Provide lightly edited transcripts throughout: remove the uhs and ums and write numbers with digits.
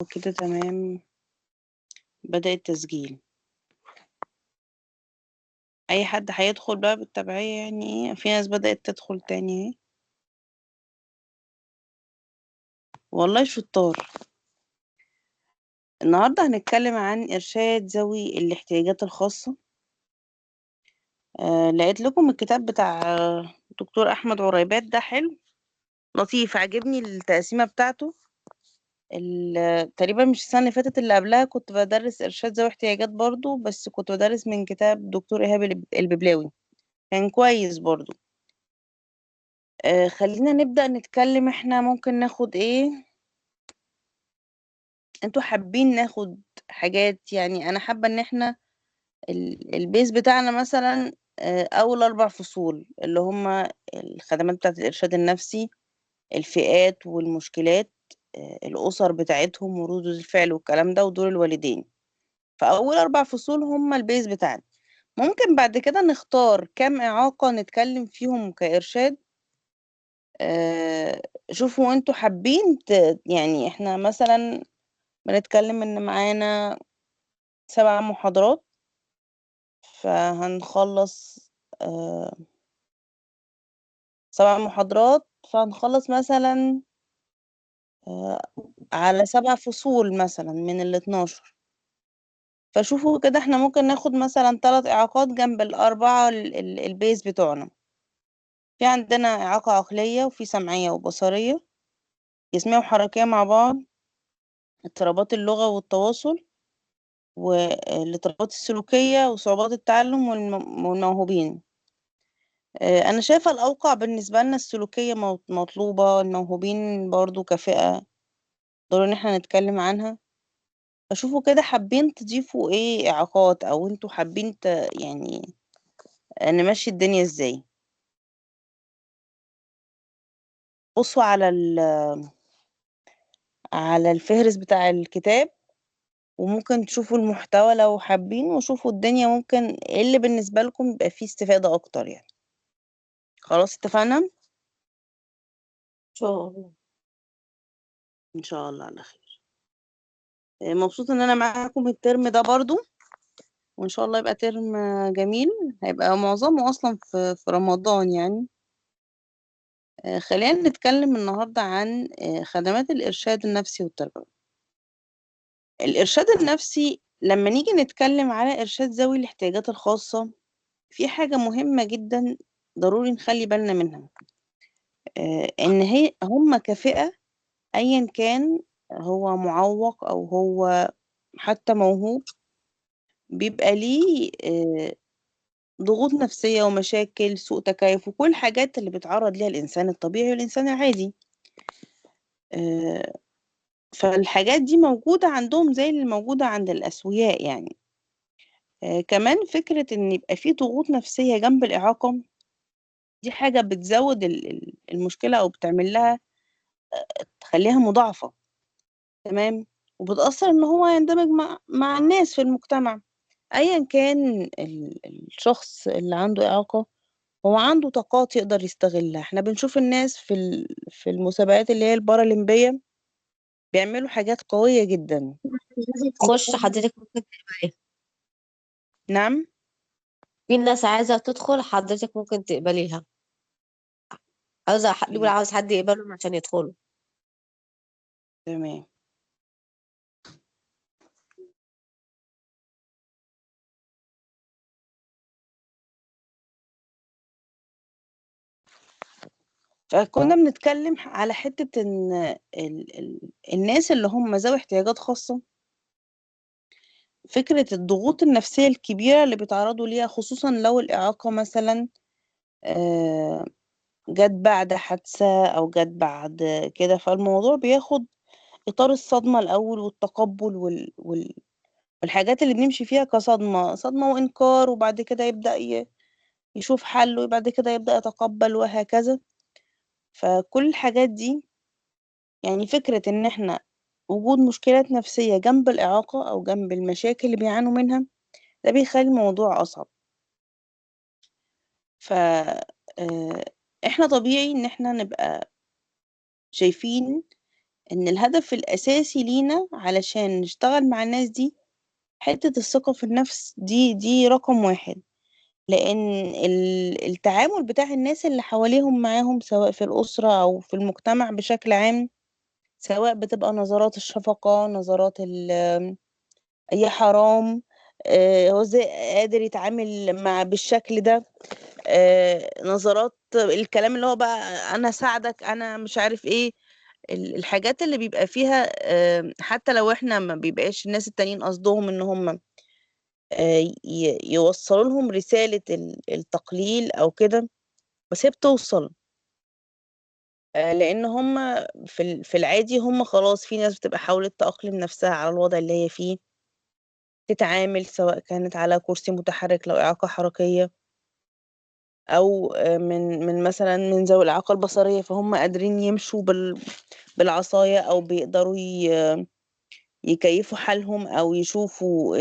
كده تمام. بدأ التسجيل. أي حد هيدخل بقى بالتبعية، يعني في ناس بدأت تدخل تاني اهي. والله شطار. النهاردة هنتكلم عن إرشاد ذوي الاحتياجات الخاصة. لقيت لكم الكتاب بتاع دكتور أحمد عريبات، ده حلو لطيف، عجبني التقسيمة بتاعته. تقريبا مش السنة اللي فاتت، اللي قبلها كنت بدرس إرشاد ذوي احتياجات برضو، بس كنت بدرس من كتاب دكتور إيهاب الببلاوي، كان كويس برضو. خلينا نبدأ نتكلم. احنا ممكن ناخد ايه؟ انتوا حابين ناخد حاجات؟ يعني انا حابة ان احنا البيز بتاعنا مثلا اول 4 فصول اللي هما الخدمات بتاعة الارشاد النفسي، الفئات والمشكلات، الاسر بتاعتهم وردود الفعل والكلام ده، ودور الوالدين. فاول 4 فصول هما البيز بتاعنا. ممكن بعد كده نختار كام اعاقة نتكلم فيهم كإرشاد. آه، شوفوا انتوا حابين يعني احنا مثلا بنتكلم ان معانا 7 محاضرات، فهنخلص 7 محاضرات، فهنخلص مثلا آه، على 7 فصول مثلا من ال12. فشوفوا كده احنا ممكن ناخد مثلا 3 إعاقات جنب ال4 البيز بتوعنا. في عندنا إعاقة عقلية، وفي سمعية وبصرية، جسمية وحركية مع بعض، اضطرابات اللغة والتواصل، والاضطرابات السلوكية، وصعوبات التعلم، والموهوبين. أنا شايفة الأوقع بالنسبة لنا السلوكية مطلوبة، الموهوبين برضو كفئة ضروري إن احنا نتكلم عنها. أشوفوا كده حابين تضيفوا ايه إعاقات، أو انتوا حابين يعني نمشي الدنيا ازاي. بصوا على الفهرس بتاع الكتاب، وممكن تشوفوا المحتوى لو حابين، وشوفوا الدنيا ممكن ايه اللي بالنسبة لكم يبقى فيه استفادة أكتر يعني. خلاص اتفقنا؟ شاء الله. إن شاء الله على خير. مبسوطة إن أنا معاكم الترم ده برضو، وإن شاء الله يبقى ترم جميل. هيبقى معظمه أصلا في رمضان يعني. خلينا نتكلم النهاردة عن خدمات الإرشاد النفسي والتربوي. الإرشاد النفسي لما نيجي نتكلم على إرشاد ذوي الاحتياجات الخاصة، في حاجة مهمة جدا ضروري نخلي بالنا منها. إن هم كفئة، أيا كان هو معوق أو هو حتى موهوب، بيبقى ليه ضغوط نفسية ومشاكل، سوء تكيف، وكل الحاجات اللي بيتعرض ليها الإنسان الطبيعي والإنسان العادي. آه، فالحاجات دي موجودة عندهم زي اللي موجودة عند الأسوياء يعني. كمان فكرة إن يبقى في ضغوط نفسية جنب الإعاقة، دي حاجة بتزود المشكلة، أو بتعمل لها تخليها مضاعفة. تمام. وبتأثر إن هو يندمج مع الناس في المجتمع. أيا كان الشخص اللي عنده إعاقة، هو عنده طاقات يقدر يستغلها. احنا بنشوف الناس في المسابقات اللي هي البارالمبية بيعملوا حاجات قوية جدا. تخش حضرتك ممكن تقبليها. نعم. في ناس عايزة تدخل حضرتك ممكن تقبليها. عاوزة حد يقول عاوز حد يقبلهم عشان يدخلوا. تمام. فكنا بنتكلم على حتة ان الناس اللي هم ذوي احتياجات خاصة، فكرة الضغوط النفسية الكبيرة اللي بيتعرضوا ليها، خصوصا لو الإعاقة مثلا آه، جت بعد حادثة أو جت بعد كده. فالموضوع بياخد إطار الصدمة الأول، والتقبل والحاجات اللي بنمشي فيها كصدمة، صدمة وإنكار، وبعد كده يبدأ يشوف حل، وبعد كده يبدأ يتقبل، وهكذا. فكل الحاجات دي، يعني فكرة إن إحنا وجود مشكلات نفسية جنب الإعاقة أو جنب المشاكل اللي بيعانوا منها، ده بيخلي الموضوع أصعب. ف إحنا طبيعي إن إحنا نبقى شايفين إن الهدف الأساسي لينا علشان نشتغل مع الناس دي حتة الثقة في النفس دي رقم واحد. لأن التعامل بتاع الناس اللي حواليهم معاهم سواء في الأسرة أو في المجتمع بشكل عام، سواء بتبقى نظرات الشفقة، نظرات يا حرام، هو ازاي قادر يتعامل مع بالشكل ده، نظرات الكلام اللي هو بقى انا ساعدك انا مش عارف ايه، الحاجات اللي بيبقى فيها حتى لو احنا ما بيبقاش الناس التانيين قصدهم ان هم يوصلوا لهم رسالة التقليل او كده، بس هي بتوصل. لان هم في العادي هم خلاص، في ناس بتبقى حاولت تأقلم نفسها على الوضع اللي هي فيه، تتعامل سواء كانت على كرسي متحرك لو إعاقة حركية، أو من مثلا من ذوي الإعاقة البصرية، فهم قادرين يمشوا بالعصاية، أو بيقدروا يكيفوا حالهم أو يشوفوا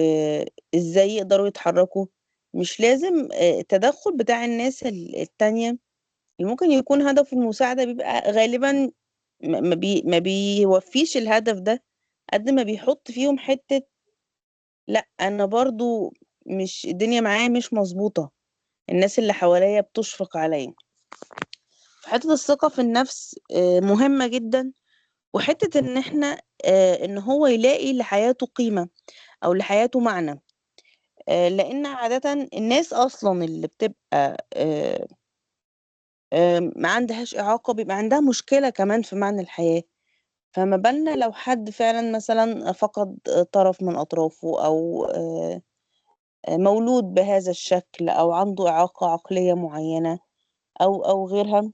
إزاي يقدروا يتحركوا. مش لازم التدخل بتاع الناس التانية اللي ممكن يكون هدف المساعدة بيبقى غالبا ما بيوفيش الهدف ده، قد ما بيحط فيهم حتة لأ أنا برضه مش الدنيا معايا مش مضبوطة، الناس اللي حواليّا بتشفق عليّا. فحتّة الثقة في النفس مهمة جدًا، وحتّة إن إحنا إن هو يلاقي لحياته قيمة أو لحياته معنى، لإن عادةً الناس أصلًا اللي بتبقى ما عندهاش إعاقة بيبقى عندها مشكلة كمان في معنى الحياة، فما بالنا لو حد فعلًا مثلًا فقد طرف من أطرافه، أو مولود بهذا الشكل، أو عنده إعاقة عقلية معيّنة، أو غيرها.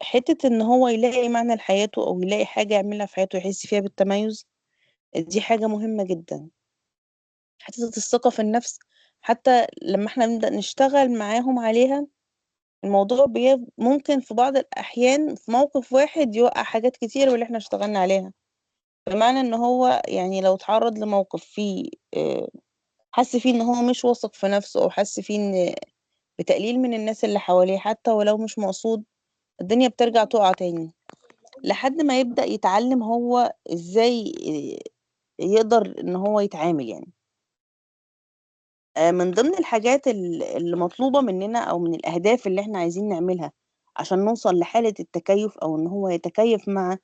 حتّة إن هو يلاقي معنى لحياته أو يلاقي حاجة يعملها في حياته يحس فيها بالتميُّز، دي حاجة مهمة جدًا. حتّة الثقة في النفس حتّى لمّا إحنا نبدأ نشتغل معاهم عليها، الموضوع ممكن في بعض الأحيان في موقف واحد يوقّع حاجات كتير من اللي إحنا اشتغلنا عليها، بمعنى إن هو يعني لو اتعرّض لموقف فيه حَس فيه إن هو مش واثق في نفسه، أو حَس فيه إن بتقليل من الناس اللي حواليه حتّى ولو مش مقصود، الدنيا بترجع تُقع تاني. لحد ما يبدأ يتعلم هو إزاي يقدر إن هو يتعامل يعني. من ضمن الحاجات اللي مطلوبة مننا أو من الأهداف اللي إحنا عايزين نعملها عشان نوصل لحالة التكيُّف، أو إن هو يتكيّف مع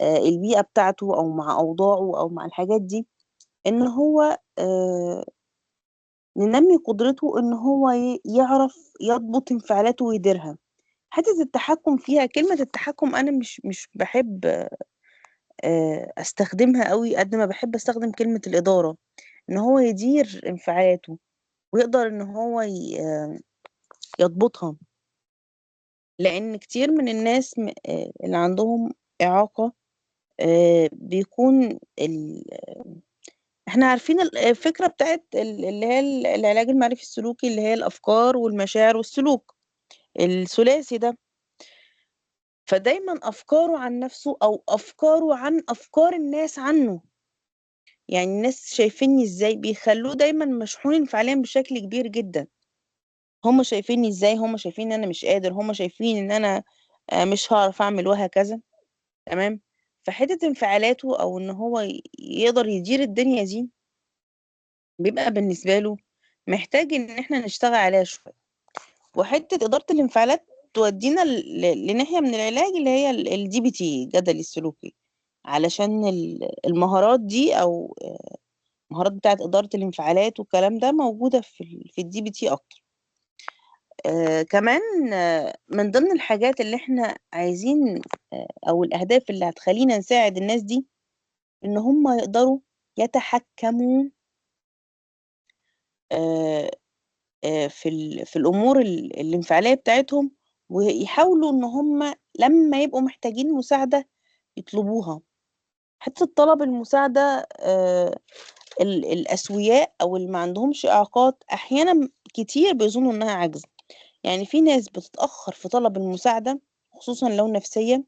البيئة بتاعته أو مع أوضاعه أو مع الحاجات دي، إن هو ننمّي قدرته إن هو يعرف يضبط انفعالاته ويديرها. حتّة التحكُّم فيها، كلمة التحكُّم أنا مش باحب أستخدمها أوي قد ما باحب أستخدم كلمة الإدارة، إن هو يدير انفعالاته ويقدر إن هو يضبطها، لإن كتير من الناس اللي عندهم إعاقة بيكون إحنا عارفين الفكرة بتاعة اللي هي العلاج المعرفي السلوكي، اللي هي الأفكار والمشاعر والسلوك، الثلاثي ده. فدايمًا أفكاره عن نَفْسه أو أفكاره عن أفكار الناس عنّه. يعني الناس شايفينّي إزاي، بيخلّوه دايمًا مشحون انفعاليًا بشكل كبير جدًا. هُم شايفينّي إزاي، هُم شايفين إن أنا مش قادر، هُم شايفين إن أنا مش هاعرف أعمل وهكذا، تمام. فحتّة انفعالاته أو إن هو يقدر يدير الدنيا دي، بيبقى بالنسبة له محتاج إن إحنا نشتغل عليها شوية. وحتّة إدارة الانفعالات تودّينا لناحية من العلاج اللي هي الDBT الجدلي السلوكي، علشان المهارات دي، أو المهارات بتاعة إدارة الانفعالات والكلام ده موجودة في الDBT أكتر. كمان من ضمن الحاجات اللي إحنا عايزين أو الأهداف اللي هتخلّينا نساعد الناس دي، إن هم يقدروا يتحكموا آآ في الأمور الانفعالية بتاعتهم، ويحاولوا إن هم لمّا يبقوا محتاجين مساعدة يطلبوها. حتّة طلب المساعدة، الأسوياء أو اللي ما عندهمش إعاقات أحيانًا كتير بيظنوا إنها عَجْز. يعني في ناس بتتأخّر في طلب المساعدة، خصوصًا لو نفسية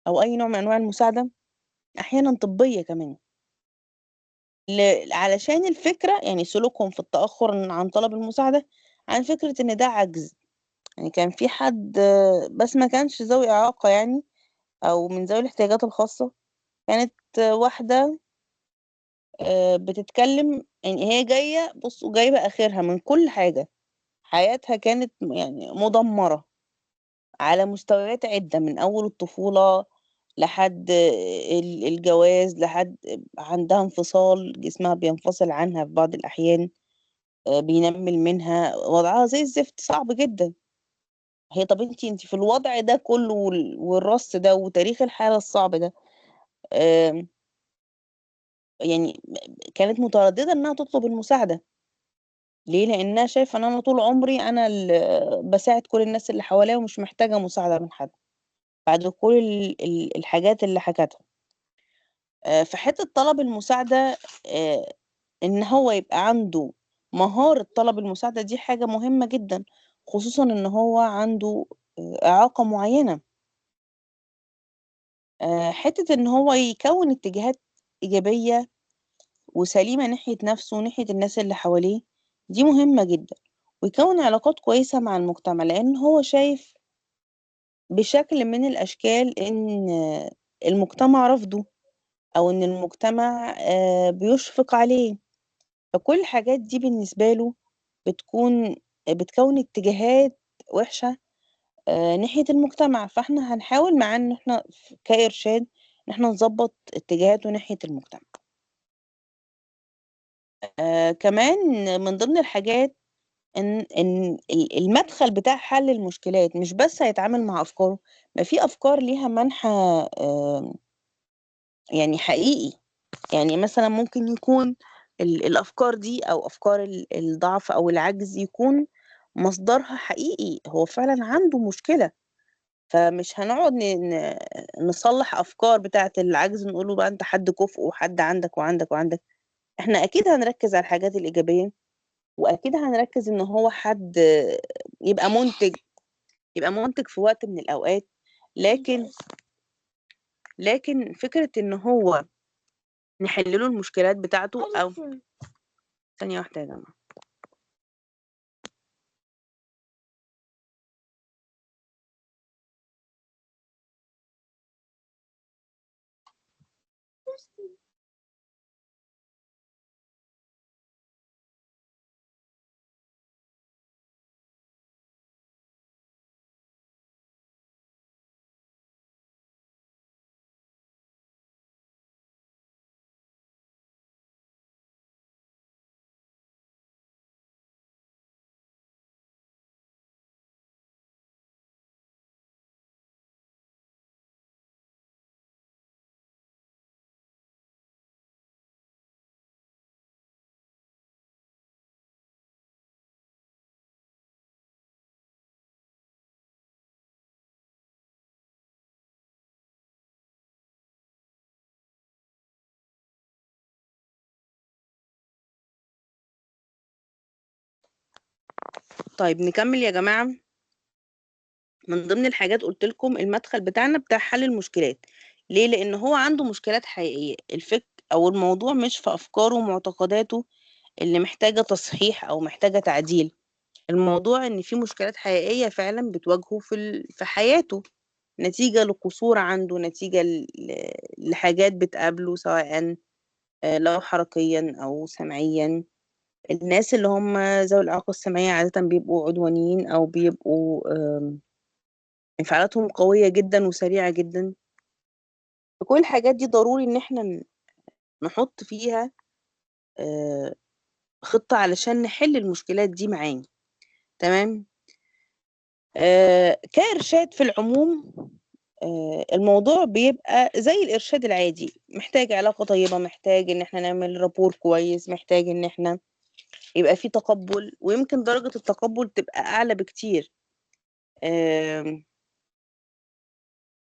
أو أي نوع من أنواع المساعدة، أحيانًا طبية كمان، علشان الفكرة يعني سلوكهم في التأخُّر عن طلب المساعدة عن فكرة إن ده عَجْز. يعني كان في حد بس ما كانش ذوي إعاقة يعني، أو من ذوي الاحتياجات الخاصة. كانت واحدة بتتكلم، يعني هي جاية بصوا جايبة آخرها من كل حاجة. حياتها كانت يعني مدمرة على مستويات عدة، من أول الطفولة لحد الجواز، لحد عندها انفصال، جسمها بينفصل عنها في بعض الأحيان، بينمل منها، وضعها زي الزفت، صعب جدا. هي طب انتي في الوضع ده كله والرص ده وتاريخ الحالة الصعب ده، آم، يعني كانت مترددة انها تطلب المساعدة. ليه؟ لانها شايفة ان انا طول عمري انا اللي بساعد كل الناس اللي حواليا ومش محتاجة مساعدة من حد، بعد كل الحاجات اللي حكتها. في حتة طلب المساعدة، آه، إن هو يبقى عنده مهارة طلب المساعدة، دي حاجة مهمة جدا، خصوصا إن هو عنده إعاقة معينة. حتة إن هو يكون اتجاهات إيجابية وسليمة ناحية نفسه وناحية الناس اللي حواليه، دي مهمة جدا. ويكون علاقات كويسة مع المجتمع، لأن هو شايف بشكل من الأشكال إن المجتمع رفضه، أو إن المجتمع بيشفق عليه. فكل الحاجات دي بالنسبة له بتكون اتجاهات وحشة ناحية المجتمع. فاحنا هنحاول معاه ان احنا كإرشاد ان احنا نظبط اتجاهاته ناحية المجتمع. كمان من ضمن الحاجات ان المدخل بتاع حل المشكلات مش بس هيتعامل مع افكاره، ما في افكار ليها منحى يعني حقيقي. يعني مثلا ممكن يكون الأفكار دي أو أفكار الضعف أو العجز يكون مصدرها حقيقي، هو فعلا عنده مشكلة. فمش هنقعد نصلح أفكار بتاعة العجز، نقوله بقى أنت حد كفء وحد عندك وعندك وعندك. احنا أكيد هنركز على الحاجات الإيجابية، وأكيد هنركز إن هو حد يبقى منتج، يبقى منتج في وقت من الأوقات. لكن فكرة إن هو نحل له المشكلات بتاعته، أو ثانية واحدة يا جماعة. طيب نكمل يا جماعة. من ضمن الحاجات قلت لكم المدخل بتاعنا بتاع حل المشكلات. ليه؟ لأن هو عنده مشكلات حقيقية. أو الموضوع مش في أفكاره ومعتقداته اللي محتاجة تصحيح أو محتاجة تعديل. الموضوع إن في مشكلات حقيقية فعلا بتواجهه في حياته، نتيجة لقصور عنده، نتيجة لحاجات بتقابله، سواء لو حركيا أو سمعيا. الناس اللي هم ذوي الإعاقة السمعية عادة بيبقوا عدوانيين، أو بيبقوا انفعالاتهم قوية جدا وسريعة جدا. فكل الحاجات دي ضروري ان احنا نحط فيها آه، خطة علشان نحل المشكلات دي معاه. تمام. كإرشاد في العموم، الموضوع بيبقى زي الإرشاد العادي، محتاج علاقة طيبة، محتاج ان احنا نعمل رابور كويس، محتاج ان احنا يبقى في تقبل، ويمكن درجة التقبل تبقى أعلى بكتير. آم،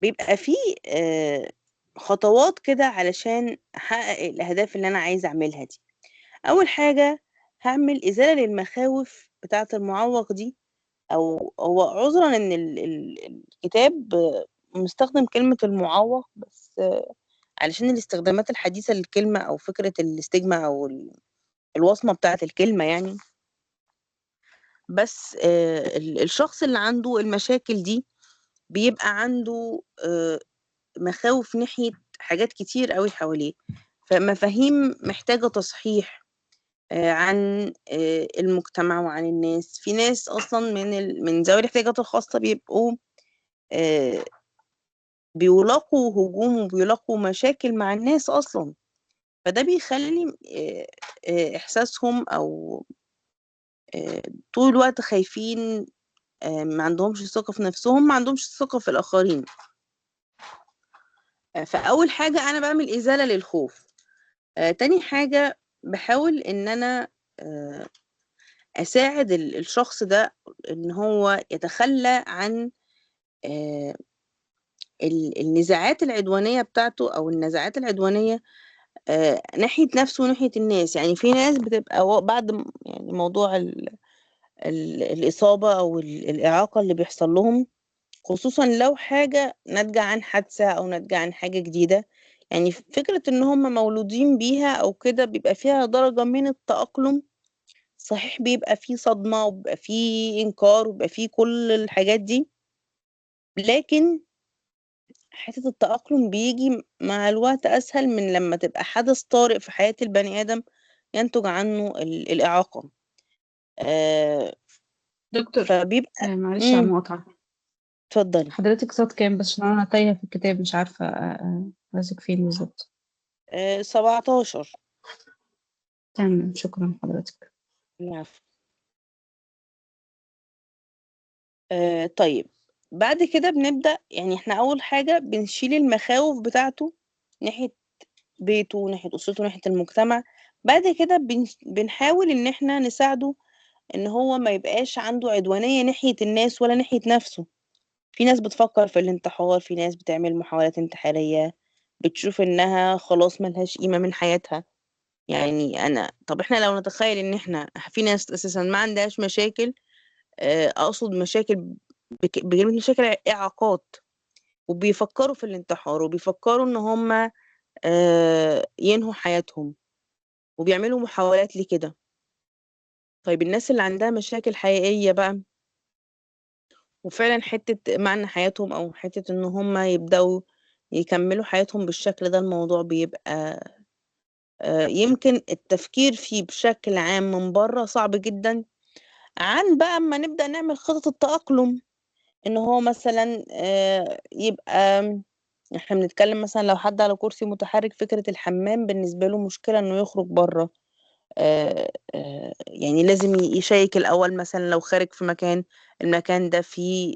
بيبقى فيه خطوات كده علشان أحقق الأهداف اللي أنا عايزة أعملها دي. أول حاجة هعمل إزالة للمخاوف بتاعة المعوق دي. أو هو عذرا إن الكتاب مستخدم كلمة المعوق بس، علشان الاستخدامات الحديثة للكلمة، أو فكرة الاستجمة، أو الوصمة بتاعة الكلمة يعني. بس الشخص اللي عنده المشاكل دي بيبقى عنده مخاوف ناحية حاجات كتير قوي حواليه، فمفاهيم محتاجة تصحيح عن المجتمع وعن الناس. في ناس أصلا من ذوي الاحتياجات الخاصة بيبقوا آه، بيلاقوا هجوم وبيلاقوا مشاكل مع الناس أصلا، فده بيخلي إحساسهم أو طول الوقت خايفين، ما عندهمش ثقة في نفسهم، ما عندهمش ثقة في الآخرين. فأول حاجة أنا بعمل إزالة للخوف. تاني حاجة بحاول إن أنا آه، أساعد الشخص ده إن هو يتخلى عن آه، النزاعات العدوانية بتاعته أو النزاعات العدوانية ناحية نفسه وناحية الناس. يعني في ناس بتبقى بعد يعني موضوع الإصابة أو الإعاقة اللي بيحصل لهم، خصوصا لو حاجة ناتجة عن حادثة أو ناتجة عن حاجة جديدة، يعني فكرة إن هم مولودين بيها أو كده بيبقى فيها درجة من التأقلم. صحيح بيبقى فيه صدمة وبيبقى فيه إنكار وبيبقى فيه كل الحاجات دي، لكن حتة التأقلم بيجي مع الوقت أسهل من لما تبقى حدث طارئ في حياة البني آدم ينتج عنه الإعاقة. آه دكتور، فبيبقى معلش على المقاطعة. اتفضلي. حضرتك صوت كام؟ بس عشان أنا تايهة في الكتاب، مش عارفة ماسك فين بالظبط. 17. تمام، شكرا حضرتك. العفو. طيب، بعد كده بنبدأ، يعني احنا أول حاجة بنشيل المخاوف بتاعته ناحية بيته، ناحية أسرته، ناحية المجتمع. بعد كده بنحاول إن احنا نساعده إن هو ما يبقاش عنده عدوانية ناحية الناس ولا ناحية نفسه. في ناس بتفكر في الانتحار، في ناس بتعمل محاولات انتحارية، بتشوف إنها خلاص ملهاش قيمة من حياتها. يعني طب احنا لو نتخيل إن احنا في ناس أساسا ما عندهاش مشاكل، أقصد مشاكل بكلمة مشاكل إعاقات، وبيفكروا في الانتحار وبيفكروا إن هم ينهوا حياتهم وبيعملوا محاولات لكده. طيب الناس اللي عندها مشاكل حقيقية بقى وفعلا حتة معنى حياتهم أو حتة إن هم يبدأوا يكملوا حياتهم بالشكل ده، الموضوع بيبقى يمكن التفكير فيه بشكل عام من بره صعب جدا، عن بقى أما نبدأ نعمل خطط التأقلم. إن هو مثلا يبقى احنا بنتكلم مثلا لو حد على كرسي متحرك، فكرة الحمام بالنسبة له مشكلة إنه يخرج بره. يعني لازم يشيك الأول مثلا لو خارج في المكان ده فيه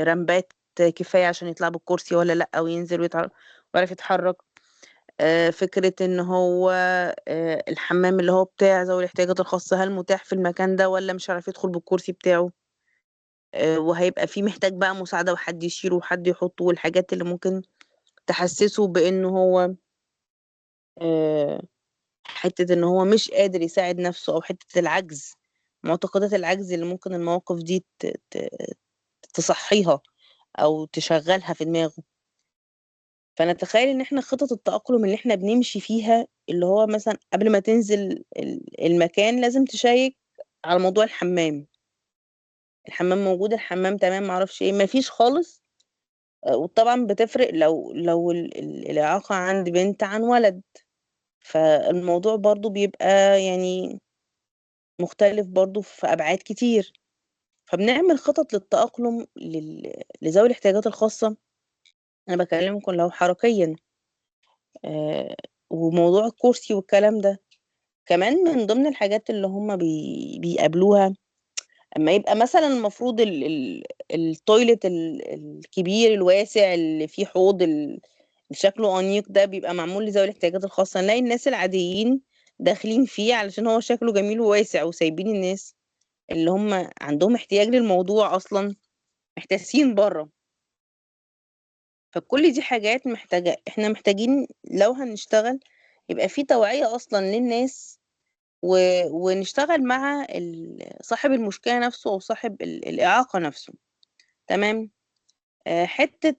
رمبات كفاية عشان يطلع بالكرسي ولا لأ، أو ينزل ويعرف يتحرك. فكرة إن هو الحمام اللي هو بتاع ذوي الاحتياجات الخاصة هل متاح في المكان ده ولا مش هيعرف يدخل بالكرسي بتاعه. وهيبقى فيه محتاج بقى مساعدة وحد يشيله وحد يحطه، والحاجات اللي ممكن تحسسه بإنه هو آه، حتة إن هو مش قادر يساعد نفسه، أو حتة العجز، معتقدات العجز اللي ممكن المواقف دي تصحيها أو تشغلها في دماغه. فنتخيل إن احنا خطط التأقلم اللي احنا بنمشي فيها، اللي هو مثلا قبل ما تنزل المكان لازم تشيك على موضوع الحمام. الحمام موجود، الحمام تمام، معرفش ايه، مفيش خالص. وطبعا بتفرق لو الإعاقة عند بنت عن ولد، فالموضوع برضو بيبقى يعني مختلف برضو في أبعاد كتير. فبنعمل خطط للتأقلم لذوي الاحتياجات الخاصة. أنا بكلمكم لو حركيا، آه، وموضوع الكرسي والكلام ده كمان من ضمن الحاجات اللي هم بيقابلوها. اما يبقى مثلا المفروض التويلت الكبير الواسع اللي فيه حوض اللي شكله أنيق ده بيبقى معمول لذوي الاحتياجات الخاصة، نلاقي الناس العاديين داخلين فيه علشان هو شكله جميل وواسع، وسايبين الناس اللي هم عندهم احتياج للموضوع أصلا محتاسين بره. فكل دي حاجات احنا محتاجين لو هنشتغل يبقى في توعية أصلا للناس، و... ونشتغل مع صاحب المشكلة نفسه أو صاحب الإعاقة نفسه. تمام. حتة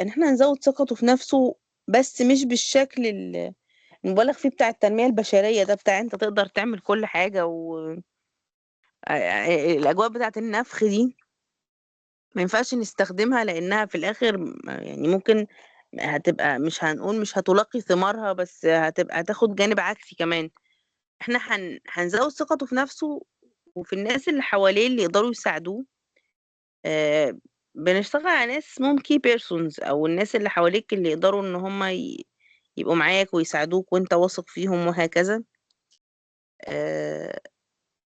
إن احنا نزود ثقته في نفسه، بس مش بالشكل المبالغ فيه بتاع التنمية البشرية ده، بتاع انت تقدر تعمل كل حاجة الأجواء بتاعة النفخ دي ما ينفعش نستخدمها، لأنها في الآخر يعني ممكن هتبقى مش هنقول مش هتلاقي ثمارها، بس هتاخد جانب عكسي كمان. احنا هنزود ثقته في نفسه وفي الناس اللي حواليه اللي يقدروا يساعدوه. آه، بنشتغل على ناس اسمهم key persons، او الناس اللي حواليك اللي يقدروا ان هم يبقوا معاك ويساعدوك وانت واثق فيهم وهكذا. آه،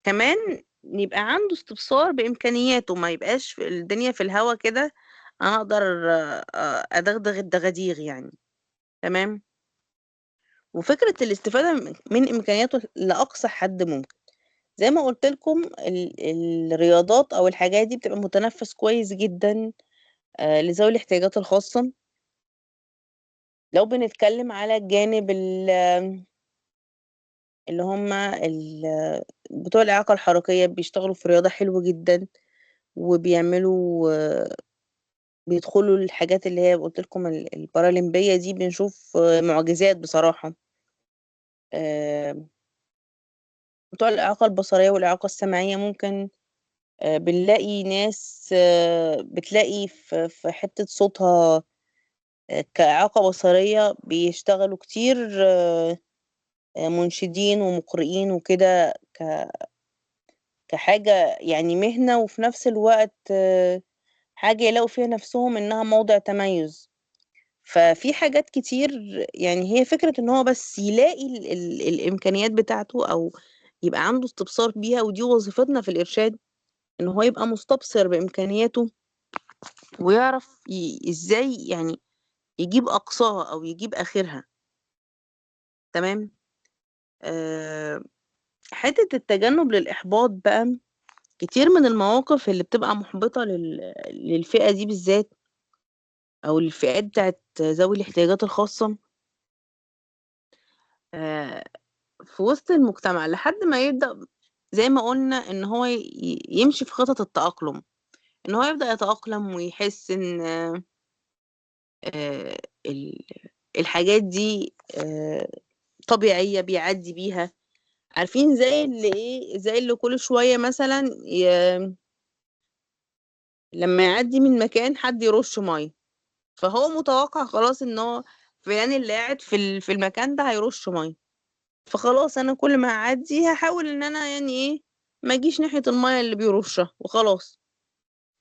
كمان يبقى عنده استبصار بإمكانياته، ما يبقاش في الدنيا في الهوا كده. انا اقدر ادغدغ الدغاديغ يعني. تمام. وفكرة الاستفادة من إمكانياته لأقصى حد ممكن. زي ما قلت لكم الرياضات أو الحاجات دي بتبقى متنفس كويس جدا لذوي الاحتياجات الخاصة. لو بنتكلم على الجانب اللي هم بتوع الإعاقة الحركية بيشتغلوا في رياضة حلوة جدا، وبيعملوا بيدخلوا الحاجات اللي هي قلت لكم البارالمبية دي، بنشوف معجزات بصراحة. آه، بتوع الإعاقة البصرية والإعاقة السمعية ممكن بنلاقي ناس بتلاقي في حتة صوتها كإعاقة بصرية بيشتغلوا كتير منشدين ومقرئين وكده كحاجة يعني مهنة، وفي نفس الوقت حاجة يلاقوا فيها نفسهم إنها موضع تميز. ففي حاجات كتير يعني، هي فكرة إن هو بس يلاقي الإمكانيات بتاعته، أو يبقى عنده استبصار بيها. ودي وظيفتنا في الإرشاد، إن هو يبقى مستبصر بإمكانياته ويعرف إزاي يعني يجيب أقصاها أو يجيب آخرها. تمام. أه حتة التجنب للإحباط بقى، كتير من المواقف اللي بتبقى محبطة للفئة دي بالذات، أو الفئات بتاعت ذوي الاحتياجات الخاصة، أه في وسط المجتمع لحد ما يبدأ زي ما قلنا إن هو يمشي في خطط التأقلم، إن هو يبدأ يتأقلم ويحس إن أه ال- الحاجات دي طبيعية بيعدي بيها. عارفين زي اللي ايه، زي اللي كل شوية مثلا لما يعدي من مكان حد يرش مية، فهو متوقع خلاص ان هو فلان اللي قاعد في المكان ده هيرش مية، فخلاص انا كل ما اعدي هحاول ان انا يعني ايه ما اجيش ناحية المية اللي بيرشها وخلاص.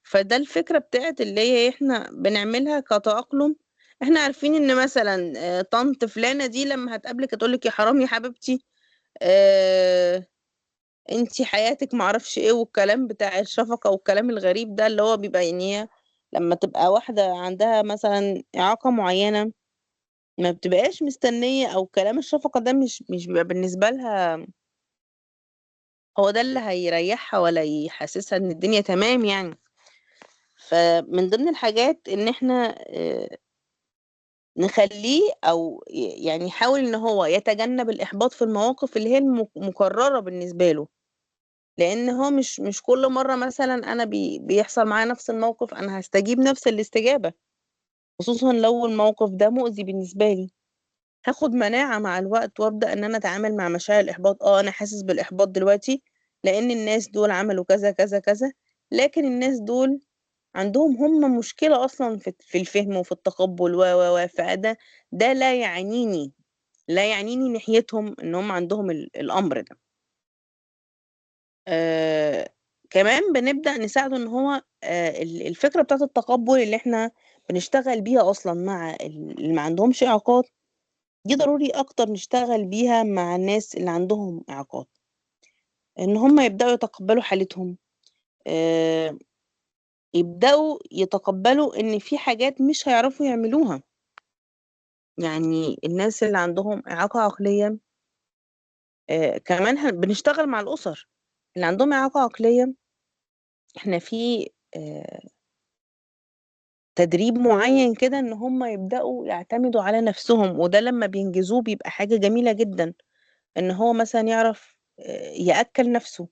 فده الفكرة بتاعت اللي هي احنا بنعملها كتأقلم. احنا عارفين ان مثلا طنط فلانة دي لما هتقابلك هتقولك يا حرام يا حبيبتي، انتي حياتك معرفش ايه، والكلام بتاع الشفقة والكلام الغريب ده اللي هو بيبقى يعني هي لما تبقى واحدة عندها مثلا إعاقة معينة ما بتبقاش مستنية، أو كلام الشفقة ده مش بيبقى بالنسبة لها هو ده اللي هيريحها ولا يحسسها إن الدنيا تمام يعني. فمن ضمن الحاجات إن احنا نخليه أو يعني يحاول إن هو يتجنب الإحباط في المواقف اللي هي المكررة بالنسبة له، لان هو مش كل مره مثلا انا بيحصل معايا نفس الموقف انا هستجيب نفس الاستجابه، خصوصا لو الموقف ده مؤذي بالنسبه لي. هاخد مناعه مع الوقت وابدا ان انا اتعامل مع مشاعر الاحباط. انا حاسس بالاحباط دلوقتي لان الناس دول عملوا كذا كذا كذا، لكن الناس دول عندهم هم مشكله اصلا في الفهم وفي التقبل فده لا يعنيني ناحيتهم ان هم عندهم الامر ده. آه كمان بنبدأ نساعده ان هو الفكرة بتاعت التقبل اللي احنا بنشتغل بيها اصلا مع اللي ما عندهمش اعاقات، دي ضروري اكتر نشتغل بيها مع الناس اللي عندهم اعاقات، ان هم يبدأوا يتقبلوا حالتهم. آه يبدأوا يتقبلوا ان في حاجات مش هيعرفوا يعملوها. يعني الناس اللي عندهم إعاقة عقلية كمان بنشتغل مع الأسر اللي عندهم إعاقة عقلية. احنا في تدريب معين كده ان هم يبدأوا يعتمدوا على نفسهم، وده لما بينجزوه بيبقى حاجة جميلة جدا. ان هو مثلا يعرف يأكل نفسه،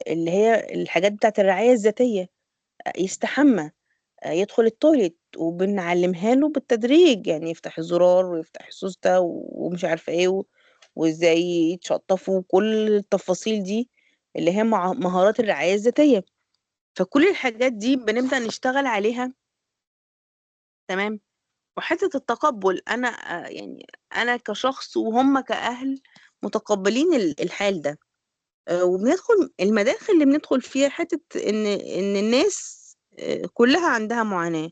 اللي هي الحاجات بتاعت الرعاية الذاتية، يستحمى، يدخل التويليت، وبنعلمها له بالتدريج يعني يفتح الزرار ويفتح السوستة ومش عارفة ايه وازاي يتشطفوا، كل التفاصيل دي اللي هي مهارات الرعاية الذاتية. فكل الحاجات دي بنبدأ نشتغل عليها. تمام. وحتة التقبل، أنا يعني أنا كشخص وهم كأهل متقبلين الحال ده. وبندخل المداخل اللي بندخل فيها حتة إن الناس كلها عندها معاناة،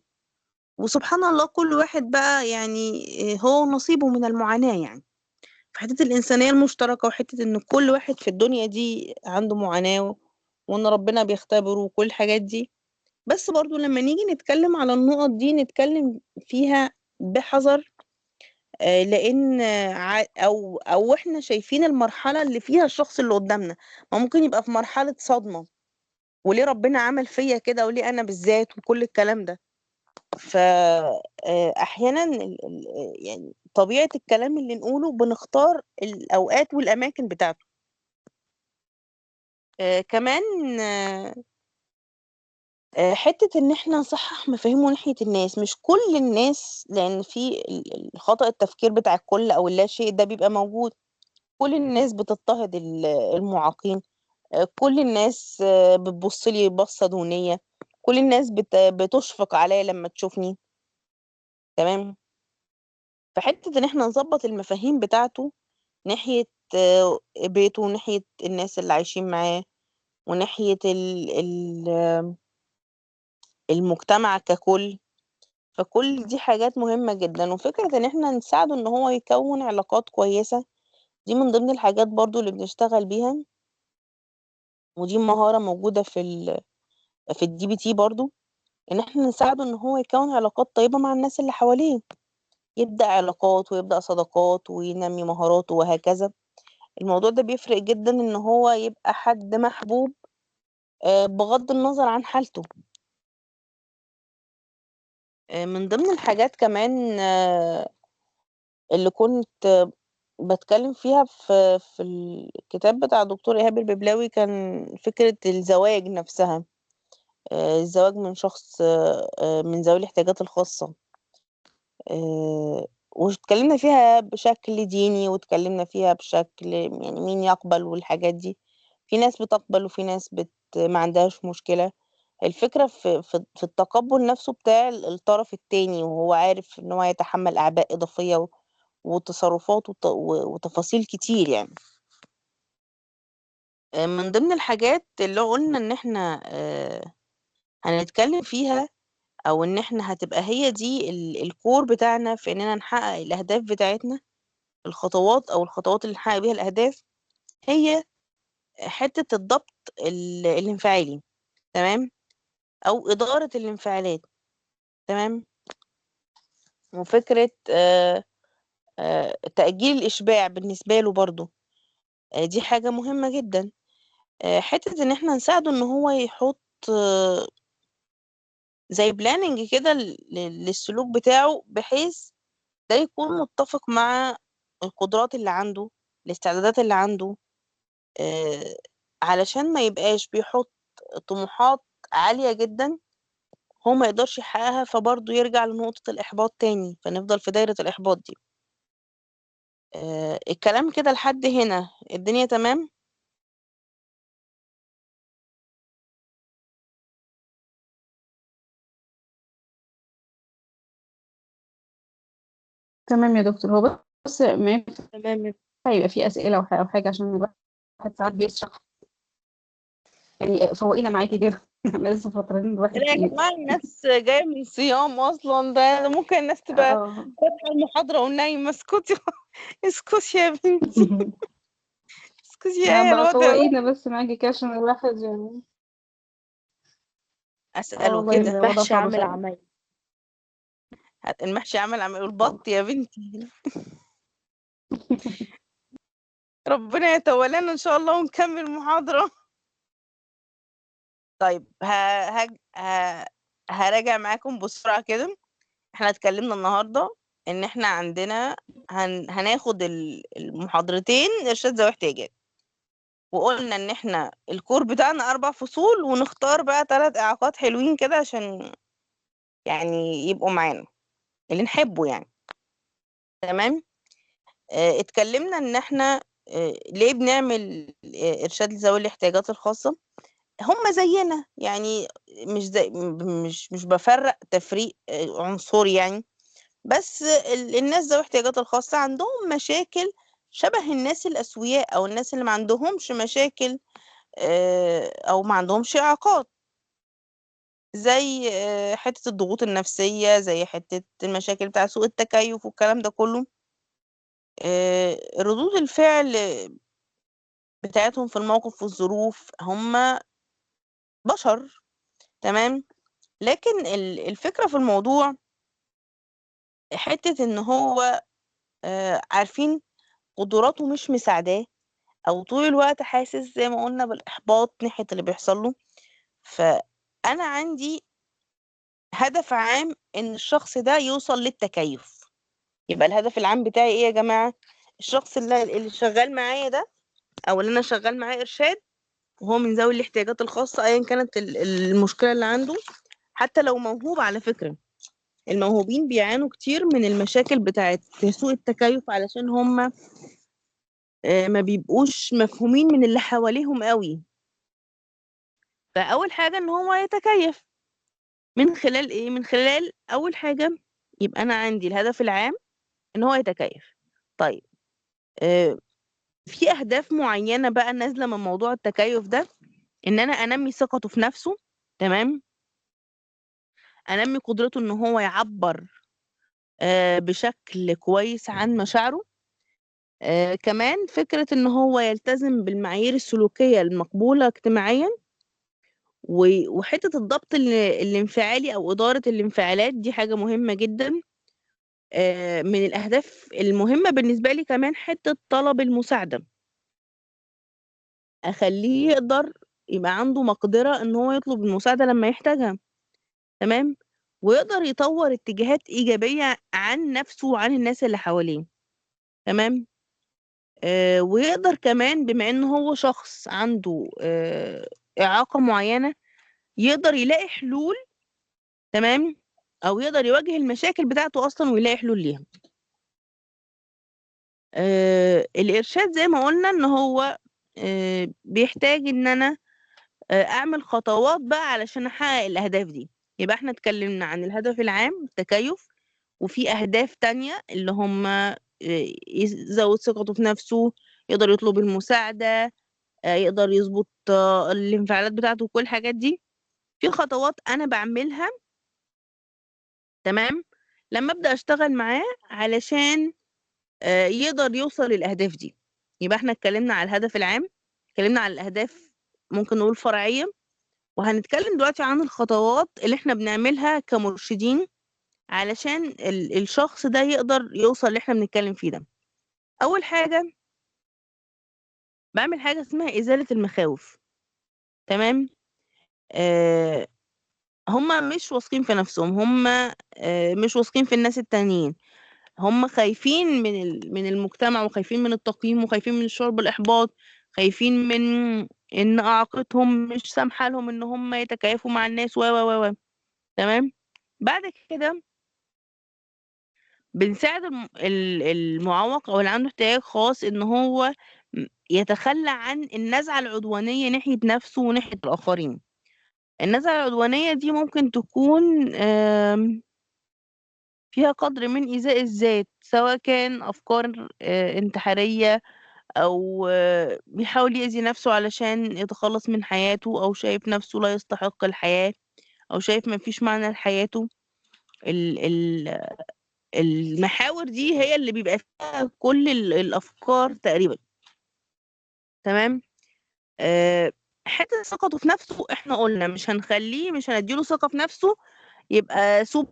وسبحان الله كل واحد بقى يعني هو نصيبه من المعاناة يعني. فحتة الإنسانية المشتركة، وحتة إن كل واحد في الدنيا دي عنده معاناة، وإن ربنا بيختبره وكل الحاجات دي. بس برضو لما نيجي نتكلم على النقط دي نتكلم فيها بحذر، لأن أو إحنا شايفين المرحلة اللي فيها الشخص اللي قدامنا، ما ممكن يبقى في مرحلة صدمة، وليه ربنا عمل فيا كده، وليه أنا بالذات، وكل الكلام ده. فأحيانا يعني طبيعة الكلام اللي نقوله بنختار الأوقات والأماكن بتاعته. كمان حتة إن إحنا نصحح مفاهيم ناحية الناس، مش كل الناس، لأن في خطأ التفكير بتاع الكل أو اللا شيء ده بيبقى موجود. كل الناس بتضطهد المعاقين، كل الناس بتبص لي بصة دونية، كل الناس بتشفق عليا لما تشوفني. تمام. فحتة إن إحنا نظبط المفاهيم بتاعته ناحية بيته، وناحية الناس اللي عايشين معاه، وناحية المجتمع ككل. فكل دي حاجات مهمة جدا، وفكرة إن إحنا نساعده إن هو يكون علاقات كويسة، دي من ضمن الحاجات برضو اللي بنشتغل بيها. ودي مهارة موجودة في الدي بي تي برضو، إن إحنا نساعده إن هو يكون علاقات طيبة مع الناس اللي حواليه، يبدأ علاقات ويبدأ صداقات وينمي مهاراته وهكذا. الموضوع ده بيفرق جدا إن هو يبقى حد محبوب بغض النظر عن حالته. من ضمن الحاجات كمان اللي كنت بتكلم فيها في الكتاب بتاع دكتور إيهاب الببلاوي، كان فكرة الزواج نفسها. الزواج من شخص من ذوي الاحتياجات الخاصة. واتكلمنا فيها بشكل ديني، واتكلمنا فيها بشكل يعني مين يقبل والحاجات دي. في ناس بتقبل، وفي ناس ما عندهاش مشكلة. الفكرة في التقبل نفسه بتاع الطرف التاني، وهو عارف ان هو يتحمل أعباء إضافية وتصرفات وتفاصيل كتير يعني. من ضمن الحاجات اللي قلنا ان احنا هنتكلم فيها، او ان احنا هتبقى هي دي الكور بتاعنا في اننا نحقق الاهداف بتاعتنا. الخطوات اللي نحقق بيها الاهداف هي حتة الضبط الانفعالي. تمام. او ادارة الانفعالات. تمام. وفكرة تأجيل الإشباع بالنسبة له برضو، دي حاجة مهمة جدا. حتة إن احنا نساعده إن هو يحط زي بلاننج كده للسلوك بتاعه، بحيث ده يكون متفق مع القدرات اللي عنده، الاستعدادات اللي عنده، علشان ما يبقاش بيحط طموحات عالية جدا هو ما يقدرش يحققها، فبرضه يرجع لنقطة الإحباط تاني، فنفضل في دايرة الإحباط دي. الكلام كده لحد هنا الدنيا تمام. تمام يا دكتور. هو بس ما ينفع تمام. يبقى في أسئلة أو حاجة، عشان الواحد ساعات بيشرح يعني. فوقينا معاكي كده. لسه فترين الواحد لا يا تقيل. جماعة، الناس جاية من صيام أصلا، ده ممكن الناس تبقى اه. فاتحة المحاضرة ونايمة. اسكتي اسكتي يا بنتي، اسكتي يا لا آية، بقى، الوضع فوقينا بس معاكي كده عشان الواحد يعني. اه أسأله والله كده. الوضع محشي صعب عامل فعلا. عمايل. المحشي عمل البط يا بنتي. ربنا يتولانا إن شاء الله ونكمل محاضرة. طيب هراجع معاكم بسرعة كده. احنا اتكلمنا النهاردة ان احنا عندنا هناخد المحاضرتين ارشاد ذوي احتياجات، وقلنا ان احنا الكور بتاعنا 4 فصول، ونختار بقى 3 اعاقات حلوين كده عشان يعني يبقوا معانا اللي نحبه يعني. تمام. اتكلمنا ان احنا ليه بنعمل ارشاد لذوي الاحتياجات الخاصة. هم زينا يعني، مش زي مش بفرق تفريق عنصري يعني. بس الناس ذوي الاحتياجات الخاصة عندهم مشاكل شبه الناس الأسوياء أو الناس اللي ما عندهمش مشاكل، أو ما عندهمش إعاقات، زي حتة الضغوط النفسية، زي حتة المشاكل بتاع سوء التكيف والكلام ده كله. ردود الفعل بتاعتهم في الموقف والظروف، هم بشر، تمام. لكن الفكرة في الموضوع حتة إن هو عارفين قدراته مش مساعداه، أو طول الوقت حاسس زي ما قلنا بالإحباط ناحية اللي بيحصل له. فأنا عندي هدف عام إن الشخص ده يوصل للتكيف. يبقى الهدف العام بتاعي إيه يا جماعة؟ الشخص اللي شغال معايا ده، أو اللي أنا شغال معاه إرشاد، وهو من ذوي الاحتياجات الخاصة أيا كانت المشكلة اللي عنده، حتى لو موهوب على فكرة. الموهوبين بيعانوا كتير من المشاكل بتاعت سوء التكيف، علشان هم ما بيبقوش مفهومين من اللي حواليهم قوي. فأول حاجة إن هو يتكيف من خلال إيه؟ من خلال أول حاجة يبقى أنا عندي الهدف العام إن هو يتكيف. طيب، آه، في أهداف معينة بقى نازلة من موضوع التكيف ده، إن أنا أنمي ثقته في نفسه، تمام. أنمي قدرته إن هو يعبر بشكل كويس عن مشاعره. كمان فكرة إن هو يلتزم بالمعايير السلوكية المقبولة اجتماعيا، وحتة الضبط الانفعالي أو إدارة الانفعالات، دي حاجة مهمة جدا. من الأهداف المهمة بالنسبة لي كمان حتة طلب المساعدة، أخليه يقدر يبقى عنده مقدرة إن هو يطلب المساعدة لما يحتاجها، تمام. ويقدر يطور اتجاهات إيجابية عن نفسه وعن الناس اللي حواليه، تمام. ويقدر كمان بما إن هو شخص عنده إعاقة معينة، يقدر يلاقي حلول، تمام. أو يقدر يواجه المشاكل بتاعته أصلا ويلاقي حلول ليها. الإرشاد زي ما قلنا إن هو بيحتاج إن أنا أعمل خطوات بقى علشان أحقق الأهداف دي. يبقى احنا اتكلمنا عن الهدف العام التكيف، وفي أهداف تانية اللي هم يزود ثقته في نفسه، يقدر يطلب المساعدة، يقدر يظبط الانفعالات بتاعته وكل الحاجات دي. في خطوات أنا بعملها، تمام، لما أبدأ أشتغل معاه علشان يقدر يوصل للأهداف دي. يبقى احنا اتكلمنا على الهدف العام، اتكلمنا على الأهداف ممكن نقول فرعية، وهنتكلم دلوقتي عن الخطوات اللي احنا بنعملها كمرشدين علشان الشخص ده يقدر يوصل اللي احنا بنتكلم فيه ده. أول حاجة بعمل حاجة اسمها إزالة المخاوف، تمام. آه هما مش واثقين في نفسهم، هما مش واثقين في الناس التانيين، هم خايفين من المجتمع، وخايفين من التقييم، وخايفين من الشعور بالإحباط، خايفين من إن إعاقتهم مش سامحة لهم إن هم يتكيفوا مع الناس تمام. بعد كده بنساعد المعوق أو اللي عنده احتياج خاص إن هو يتخلى عن النزعة العدوانية ناحية نفسه وناحية الآخرين. النزعة العدوانية دي ممكن تكون فيها قدر من إيذاء الذات، سواء كان أفكار انتحارية، أو بيحاول يأذي نفسه علشان يتخلص من حياته، أو شايف نفسه لا يستحق الحياة، أو شايف مفيش معنى لحياته. ال- ال- المحاور دي هي اللي بيبقى فيها كل الأفكار تقريبا، تمام. آه، حتة ثقته في نفسه احنا قلنا مش هنديله ثقة في نفسه يبقى سوء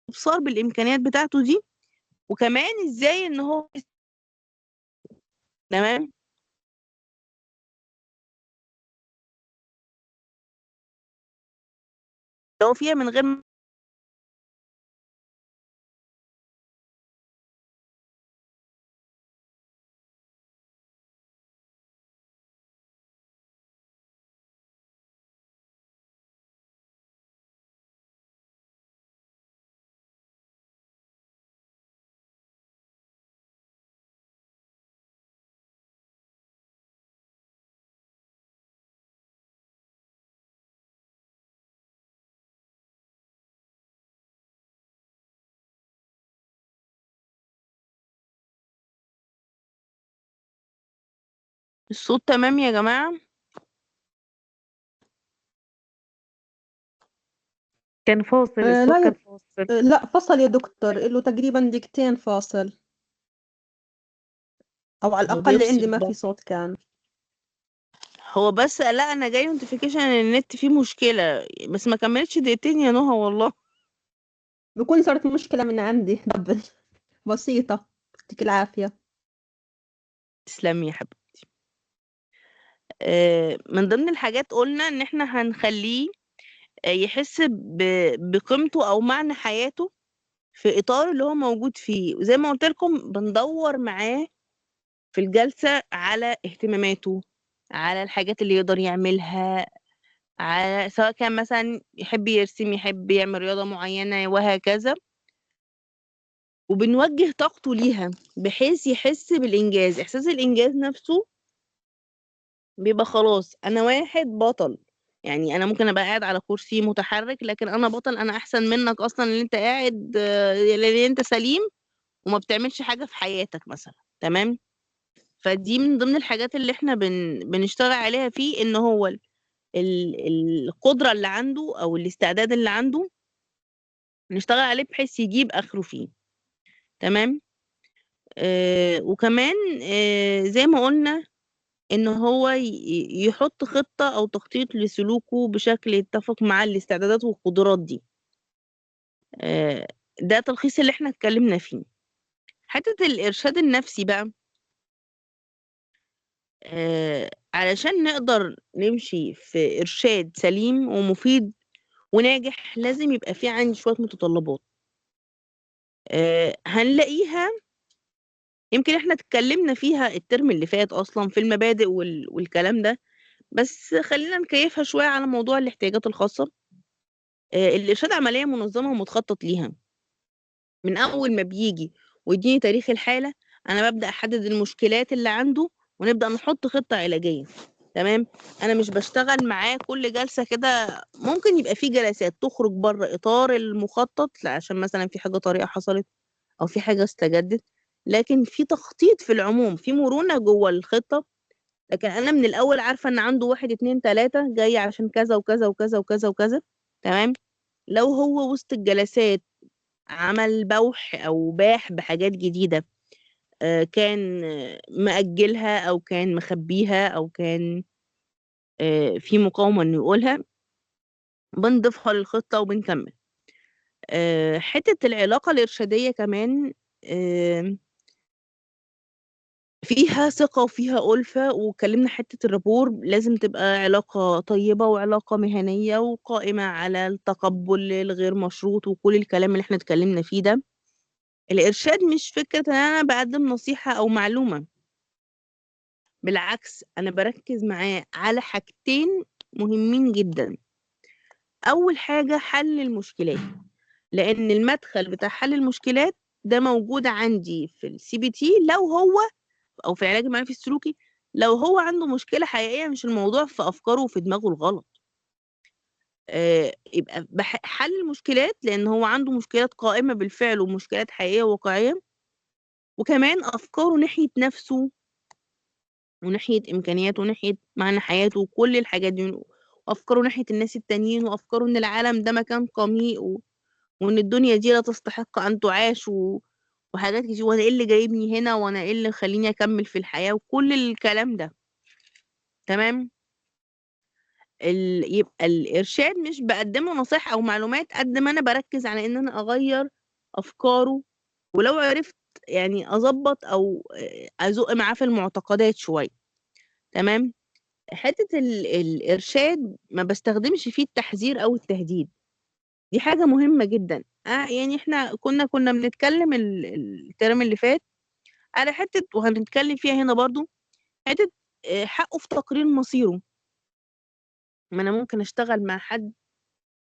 ابصار بالامكانيات بتاعته دي، وكمان ازاي ان هو، تمام. لو فيها من غير الصوت تمام يا جماعة؟ كان فاصل، لا الصوت كان فاصل. لا، فصل يا دكتور، له تقريبا دقيقتين فاصل، او على هو الاقل عندي بيفصل ما ده. في صوت كان. هو بس لا، انا جاي نوتيفيكيشن ان النت فيه مشكلة، بس ما كملتش دقيقتين يا نهى والله. بكون صارت مشكلة من عندي دبل بسيطة. يعطيك العافية. تسلمي يا حبيبتي. من ضمن الحاجات قلنا ان احنا هنخليه يحس بقيمته او معنى حياته في اطار اللي هو موجود فيه، وزي ما قلت لكم بندور معاه في الجلسة على اهتماماته، على الحاجات اللي يقدر يعملها، على سواء كان مثلا يحب يرسم، يحب يعمل رياضة معينة وهكذا، وبنوجه طاقته ليها بحيث يحس بالإنجاز. إحساس الإنجاز نفسه بيبقى خلاص أنا واحد بطل. يعني أنا ممكن أبقى قاعد على كرسي متحرك، لكن أنا بطل، أنا أحسن منك أصلا اللي أنت قاعد، اللي أنت سليم وما بتعملش حاجة في حياتك مثلا. تمام. فدي من ضمن الحاجات اللي احنا بنشتغل عليها فيه، ان هو القدرة اللي عنده او الاستعداد اللي عنده نشتغل عليه بحيث يجيب اخره فيه. تمام. وكمان زي ما قلنا ان هو يحط خطة او تخطيط لسلوكه بشكل يتفق مع الاستعدادات والقدرات دي. آه ده تلخيص اللي احنا اتكلمنا فيه. حتة الارشاد النفسي بقى، علشان نقدر نمشي في إرشاد سليم ومفيد وناجح، لازم يبقى في عندي شوية متطلبات هنلاقيها. يمكن احنا اتكلمنا فيها الترم اللي فات أصلا في المبادئ والكلام ده، بس خلينا نكيفها شوية على موضوع الاحتياجات الخاصة. الإرشاد عملية منظمة ومتخطط ليها. من أول ما بيجي ويديني تاريخ الحالة، أنا ببدأ أحدد المشكلات اللي عنده ونبدأ نحط خطة علاجية. تمام. أنا مش بشتغل معاه كل جلسة كده. ممكن يبقى في جلسات تخرج بره إطار المخطط، لا عشان مثلا في حاجة طريقة حصلت أو في حاجة استجدت، لكن في تخطيط في العموم، في مرونة جوه الخطة. لكن أنا من الأول عارفة إن عنده 1 2 3 جاي عشان كذا وكذا وكذا وكذا وكذا. تمام. لو هو وسط الجلسات عمل بوح أو باح بحاجات جديدة، كان مأجلها أو كان مخبيها أو كان في مقاومة إنه يقولها، بنضيفها للخطة وبنكمل. حتة العلاقة الإرشادية كمان فيها ثقة وفيها ألفة، وكلمنا حتة الرابور لازم تبقى علاقة طيبة وعلاقة مهنية وقائمة على التقبل الغير مشروط وكل الكلام اللي احنا اتكلمنا فيه ده. الإرشاد مش فكرة إن أنا بقدم نصيحة أو معلومة، بالعكس أنا بركز معاه على حاجتين مهمين جدا. أول حاجة حل المشكلات، لأن المدخل بتاع حل المشكلات ده موجود عندي في السي بي تي، لو هو أو في العلاج المعرفي السلوكي لو هو عنده مشكلة حقيقية، مش الموضوع في أفكاره وفي دماغه الغلط. يبقى حل المشكلات لأن هو عنده مشكلات قائمة بالفعل ومشكلات حقيقية وواقعية، وكمان أفكاره ناحية نفسه وناحية إمكانياته وناحية معنى حياته وكل الحاجات دي، وأفكاره ناحية الناس التانيين، وأفكاره إن العالم ده مكان قميء وإن الدنيا دي لا تستحق أن تعاش وحاجات كتير، وأنا إيه اللي جايبني هنا، وأنا إيه اللي خليني أكمل في الحياة وكل الكلام ده. تمام. يبقى الإرشاد مش بقدمه نصائح أو معلومات قد ما أنا بركز على إن أنا أغير أفكاره، ولو عرفت يعني أظبط أو أزق معاه في المعتقدات شوية. تمام. حتة الإرشاد ما بستخدمش فيه التحذير أو التهديد، دي حاجة مهمة جدا. يعني احنا كنا بنتكلم الترم اللي فات على حتة، وهنتكلم فيها هنا برضو، حتة حقه في تقرير مصيره. ما أنا ممكن أشتغل مع حد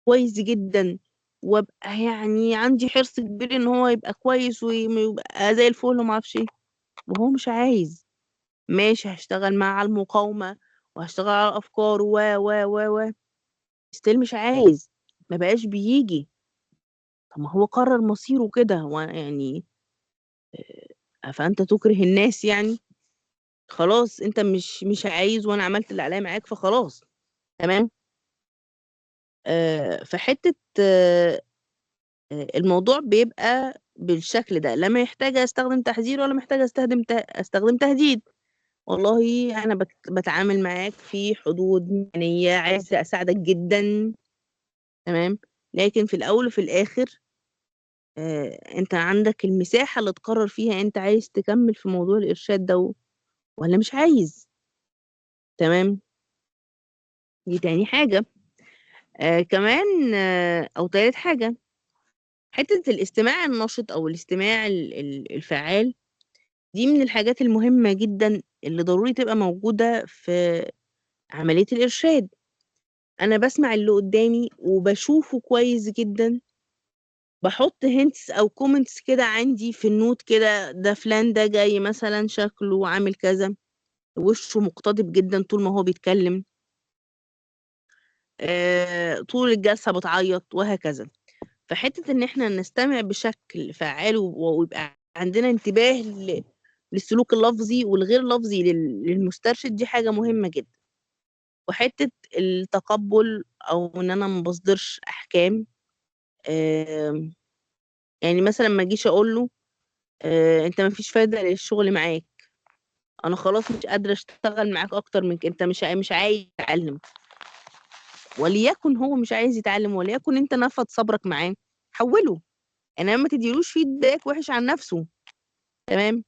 كويس جدا وابقى يعني عندي حرص كبير ان هو يبقى كويس ويبقى زي الفل وما اعرفش ايه، وهو مش عايز. ماشي، هشتغل معاه على المقاومة وهشتغل على افكاره و ستيل مش عايز، ما بقاش بيجي. طب ما هو قرر مصيره كده، وانا يعني فانت تكره الناس يعني. خلاص أنت مش عايز وأنا عملت اللي عليّا معاك فخلاص، تمام؟ فحتّة الموضوع بيبقى بالشكل ده، لا محتاجة أستخدم تحذير ولا محتاجة أستخدم تهديد، والله أنا باتعامل معاك في حدود مهنية، عايزة أساعدك جدًا، تمام؟ لكن في الأول وفي الآخر أنت عندك المساحة اللي تقرر فيها أنت عايز تكمّل في موضوع الإرشاد ده والّا مش عايز، تمام؟ دي تاني حاجة. كمان أو تالت حاجة، حتّة الاستماع النشِط أو الاستماع الفعّال، دي من الحاجات المهمة جدًا اللي ضروري تبقى موجودة في عملية الإرشاد. أنا باسمع اللي قدّامي وباشوفه كويس جدًا، باحُط hints أو comments كده عندي في الnote كده، ده فلان ده جاي مثلًا شكله عامل كذا، وشه مُقتضب جدًا طول ما هو بيتكلّم، طول الجلسة بتعيّط وهكذا. فحتّة إن إحنا نستمع بشكل فعّال ويبقى عندنا انتباه للسلوك اللفظي والغير لفظي للمسترشد، دي حاجة مهمة جدًا. وحتّة التقبُّل أو إن أنا ما باصدرش أحكام، آمم يعني مثلًا ما أجيش أقول له أنت ما فيش فايدة للشغل معاك، أنا خلاص مش قادرة أشتغل معاك أكتر من كده، أنت مش عايز تتعلّم، وليكن هو مش عايز يتعلّم وليكن أنت نفَد صبرك معاه، حوّله، إنّما ما تدّيلوش feedback وِحِش عن نَفْسه، تمام؟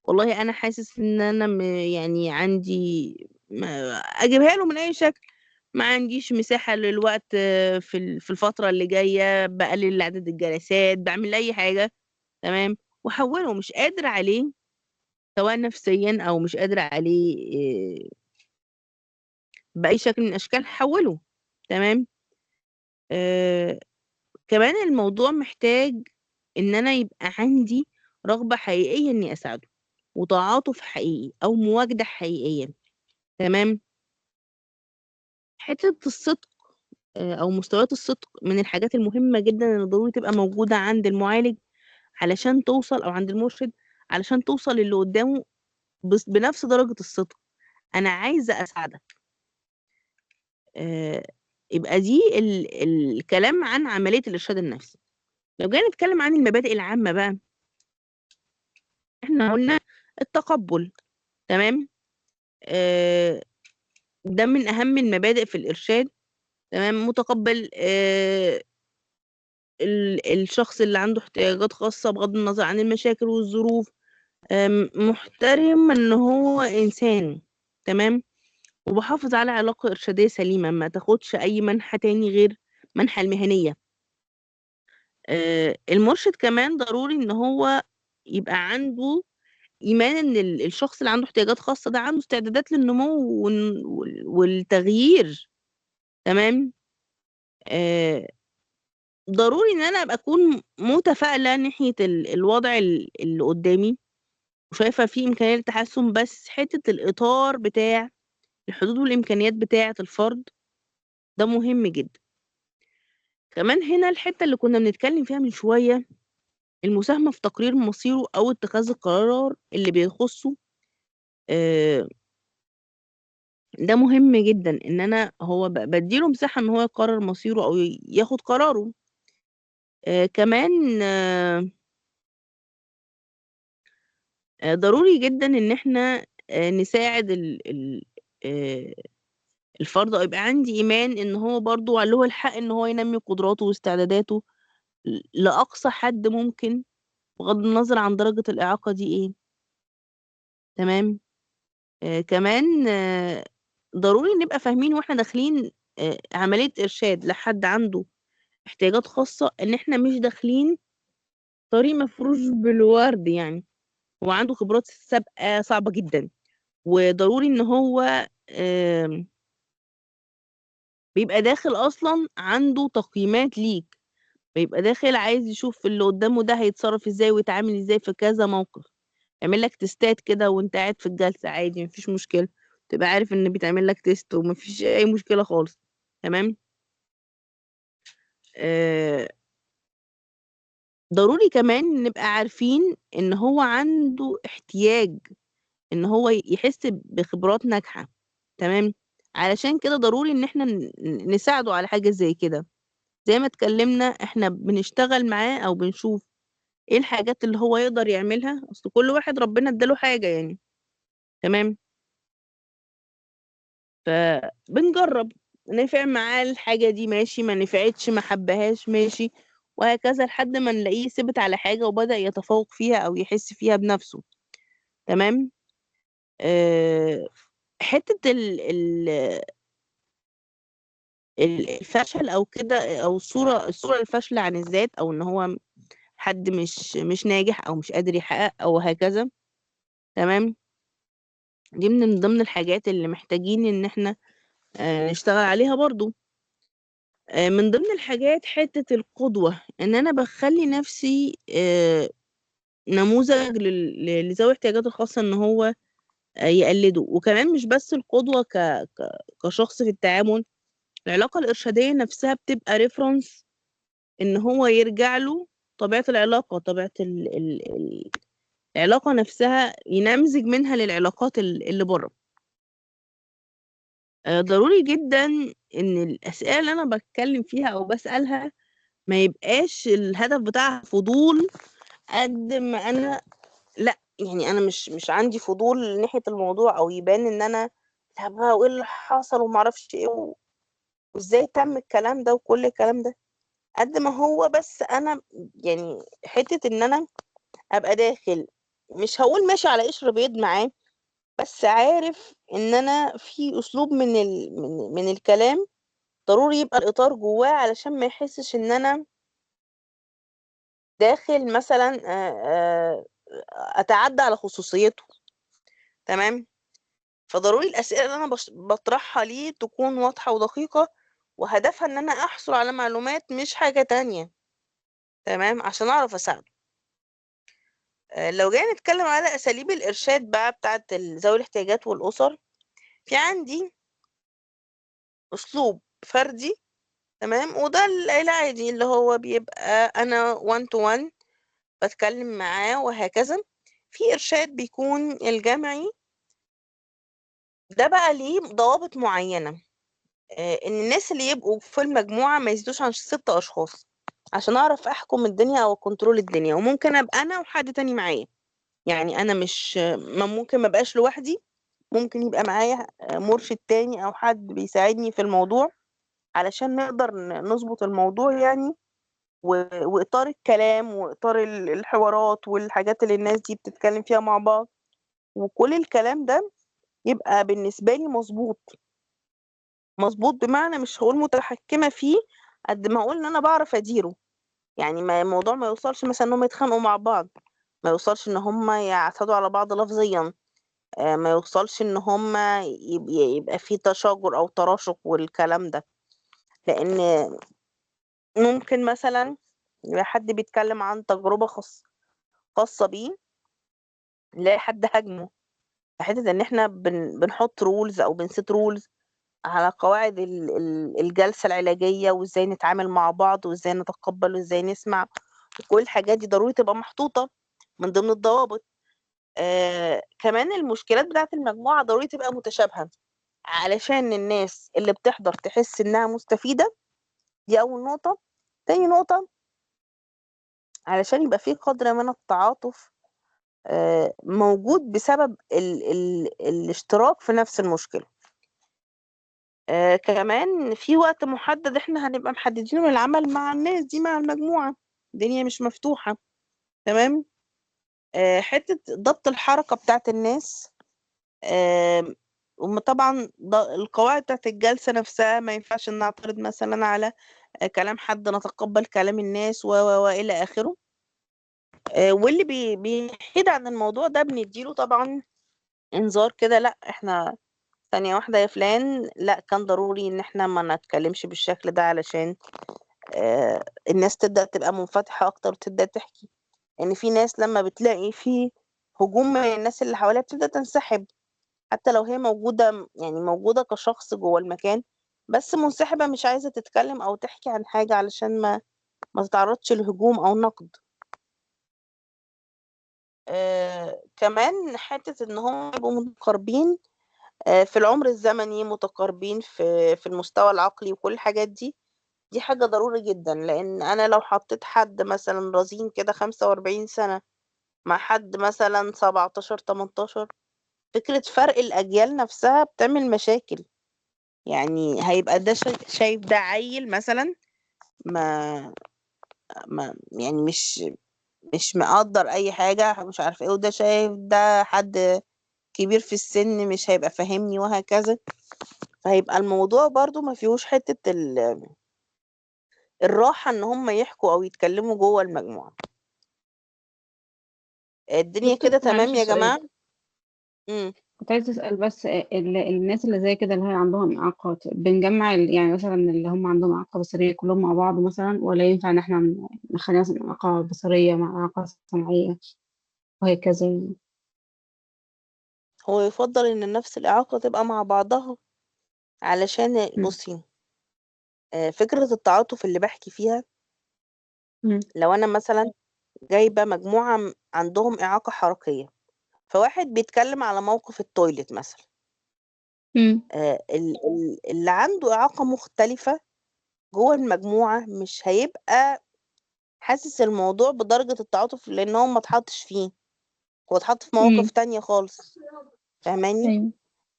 والله أنا حاسس إن أنا يعني عندي أجيبها له من أي شكل، ما عنديش مساحة للوقت في الفترة اللي جاية، باقلل عدد الجلسات، باعمل أي حاجة، تمام، واحوّله، مش قادر عليه سواء نفسيًا أو مش قادر عليه بأي شكل من الأشكال، هاحوّله، تمام. آآ كمان الموضوع محتاج إن أنا يبقى عندي رغبة حقيقية إني أساعده، وتعاطف حقيقي أو مواجدة حقيقية، تمام. حتّة الصدق أو مستويات الصدق من الحاجات المهمة جدًا اللي ضروري تبقى موجودة عند المعالج علشان توصل أو عند المرشد علشان توصل للي قدّامه بنفس درجة الصدق، أنا عايزة أساعدك. آآ يبقى دي الكلام عن عملية الإرشاد النفسي. لو جينا نتكلم عن المبادئ العامة بقى، إحنا قُلنا التقبُّل، تمام. آآ ده من أهم المبادئ في الإرشاد، تمام. متقبّل الشخص اللي عنده احتياجات خاصة بغض النظر عن المشاكل والظروف، محترم إن هو إنسان، تمام. وباحافظ على علاقة إرشادية سليمة، ما تاخدش أي منحى تاني غير منحى المهنية. المرشد كمان ضروري إن هو يبقى عنده إيمان إن الشخص اللي عنده احتياجات خاصة ده عنده استعدادات للنمو والتغيير، تمام. آآ ضروري إن أنا أبقى أكون متفائلة ناحية الوضع اللي قدّامي، وشايفة فيه إمكانية للتحسُّن، بس حتّة الإطار بتاع الحدود والإمكانيات بتاعة الفرد، ده مهم جدًا. كمان هنا الحتّة اللي كُنّا بنتكلّم فيها من شوية، المساهمة في تقرير مصيره أو اتخاذ القرار اللي بيخُصّه، آآ ده مهم جدًا، إن أنا هو بادّي له مساحة إن هو يقرّر مصيره أو ياخُد قراره. كمان ضروري جدًا إن إحنا نساعد آآ الفرد أو يبقى عندي إيمان إن هو برضه له الحق إن هو ينمّي قدراته واستعداداته لأقصى حد ممكن، بغض النظر عن درجة الإعاقة دي إيه، تمام. كمان ضروري نبقى فاهمين وإحنا داخلين عملية إرشاد لحد عنده احتياجات خاصة، إن إحنا مش داخلين طريق مفروش بالورد يعني، هو عنده خبرات سابقة صعبة جدًا، وضروري إن هو آمم بيبقى داخل أصلًا عنده تقييمات ليك، بيبقى داخل عايز يشوف اللي قدّامه ده هيتصرّف إزاي ويتعامل إزاي في كذا موقف، يعمل لك تيستات كده وأنت قاعد في الجلسة عادي ما فيش مشكلة، تبقى عارف إن بيتعمل لك تيست وما فيش أي مشكلة خالص، تمام. آآ ضروري كمان نبقى عارفين إن هو عنده احتياج ان هو يحس بخبرات ناجحة. تمام. علشان كده ضروري ان احنا نساعده على حاجة زي كده. زي ما اتكلمنا احنا بنشتغل معاه او بنشوف ايه الحاجات اللي هو يقدر يعملها، اصل كل واحد ربنا اداله حاجة يعني. تمام. فبنجرب، نفع معاه الحاجة دي ماشي، ما نفعتش ما حبهاش ماشي، وهكذا لحد ما نلاقيه ثبت على حاجة وبدأ يتفوق فيها أو يحس فيها بنفسه. تمام. أه حتة الفشل أو كده، أو الصورة الفاشلة عن الذات، أو إن هو حد مش ناجح أو مش قادر يحقق أو هكذا. تمام. دي من ضمن الحاجات اللي محتاجين إن احنا نشتغل عليها برضو. من ضمن الحاجات حتة القدوة، ان انا بخلي نفسي نموذج لذوي الاحتياجات الخاصة ان هو يقلده. وكمان مش بس القدوة كشخص في التعامل، العلاقة الإرشادية نفسها بتبقى ريفرنس ان هو يرجع له. طبيعة العلاقة، طبيعة العلاقة نفسها ينمزج منها للعلاقات اللي بره. ضروري جدا ان الأسئلة اللي انا بتكلم فيها او بسألها ما يبقاش الهدف بتاعها فضول، قد ما انا لا يعني انا مش عندي فضول ناحية الموضوع، او يبان ان انا لا بقى وايه اللي حصل وما اعرفش ايه وازاي تم الكلام ده وكل الكلام ده. قد ما هو بس انا يعني حتة ان انا ابقى داخل، مش هقول ماشي على قشر بيض معاه، بس عارف ان انا في اسلوب من الكلام ضروري يبقى الاطار جواه، علشان ما يحسش ان انا داخل مثلا اتعدى على خصوصيته. تمام. فضروري الاسئله اللي انا بطرحها ليه تكون واضحه ودقيقه، وهدفها ان انا احصل على معلومات مش حاجه تانية. تمام. عشان اعرف اساعده. لو جينا نتكلم على اساليب الارشاد بقى بتاعه ذوي الاحتياجات والاسر، في عندي اسلوب فردي. تمام. وده العادي اللي هو بيبقى انا 1 to 1 بتكلم معاه وهكذا. في ارشاد بيكون الجمعي، ده بقى ليه ضوابط معينة. ان الناس اللي يبقوا في المجموعة ما يزيدوش عن 6 اشخاص، عشان اعرف احكم الدنيا او كنترول الدنيا. وممكن ابقى انا وحد تاني معايا، يعني انا مش ممكن ما بقاش لوحدي، ممكن يبقى معايا مرشد تاني او حد بيساعدني في الموضوع، علشان نقدر نظبط الموضوع يعني. واطار الكلام واطار الحوارات والحاجات اللي الناس دي بتتكلم فيها مع بعض، وكل الكلام ده يبقى بالنسبة لي مظبوط. مظبوط بمعنى مش هقول متحكمة فيه، قد ما اقول ان انا بعرف اديره. يعني ما الموضوع ما يوصلش مثلا انهم يتخانقوا مع بعض، ما يوصلش ان هم يعتدوا على بعض لفظيا، ما يوصلش ان هم يبقى في تشاجر او تراشق والكلام ده. لان ممكن مثلا يبقى حد بيتكلم عن تجربة خاصة بيه، نلاقي حد هاجمه في حتة ان احنا بنحط رولز او بنسيت رولز على قواعد الجلسة العلاجية، وازاي نتعامل مع بعض وازاي نتقبل وازاي نسمع. كل الحاجات دي ضروري تبقى محطوطة من ضمن الضوابط. كمان المشكلات بتاعت المجموعة ضروري تبقى متشابهة، علشان الناس اللي بتحضر تحس انها مستفيدة. دي اول نقطة. تاني نقطة، علشان يبقى في قدر من التعاطف موجود بسبب الاشتراك في نفس المشكلة. كمان في وقت محدد احنا هنبقى محددينه للعمل مع الناس دي، مع المجموعة. الدنيا مش مفتوحة. تمام. حتة ضبط الحركة بتاعت الناس. وطبعا القواعد بتاعت الجلسة نفسها ما ينفعش ان نعترض مثلا على كلام حد، نتقبل كلام الناس وإلى آخره. واللي بيحيد عن الموضوع ده بنديله طبعا انذار كده، لا احنا ثانية واحدة يا فلان، لا كان ضروري ان احنا ما نتكلمش بالشكل ده، علشان الناس تبدأ تبقى منفتحة اكتر وتبدأ تحكي. ان في ناس لما بتلاقي في هجوم من الناس اللي حواليها بتبدأ تنسحب، حتى لو هي موجودة، يعني موجودة كشخص جوه المكان، بس منسحبة مش عايزة تتكلم او تحكي عن حاجة، علشان ما تتعرضش لهجوم او نقد. كمان حتة إن هم يبقوا متقاربين في العمر الزمني، متقاربين في المستوى العقلي وكل الحاجات دي. دي حاجة ضروري جدا، لأن أنا لو حطيت حد مثلا رزين كده 45 سنة مع حد مثلا 17 18، فكرة فرق الأجيال نفسها بتعمل مشاكل. يعني هيبقى ده شايف ده عيل مثلا، ما يعني مش مقدر أي حاجة، مش عارف ايه، وده شايف ده حد كبير في السن مش هيبقى فاهمني، وهكذا. فهيبقى الموضوع برضو ما فيهوش حتة الراحة ان هم يحكوا او يتكلموا جوه المجموعة. الدنيا دكتور كده تمام معلش يا سؤال، جماعة؟ امم كنت عايزة أسأل بس الناس اللي زي كده اللي هي عندهم إعاقات بنجمع يعني مثلا اللي هم عندهم إعاقة بصرية كلهم مع بعض مثلا، ولا ينفع إن احنا نخلي مثلا إعاقة بصرية مع إعاقة سمعية وهكذا يعني؟ هو يفضل ان نفس الإعاقة تبقى مع بعضها، علشان مم. بصي، فكرة التعاطف اللي بحكي فيها، مم. لو انا مثلا جايبة مجموعة عندهم إعاقة حركية، فواحد بيتكلم على موقف التويليت مثلا، مم. اللي عنده إعاقة مختلفة جوه المجموعة مش هيبقى حاسس الموضوع بدرجة التعاطف، لأن هو ما اتحطش فيه، هو اتحط في مم. مواقف تانية خالص. فاهماني؟ أيوة.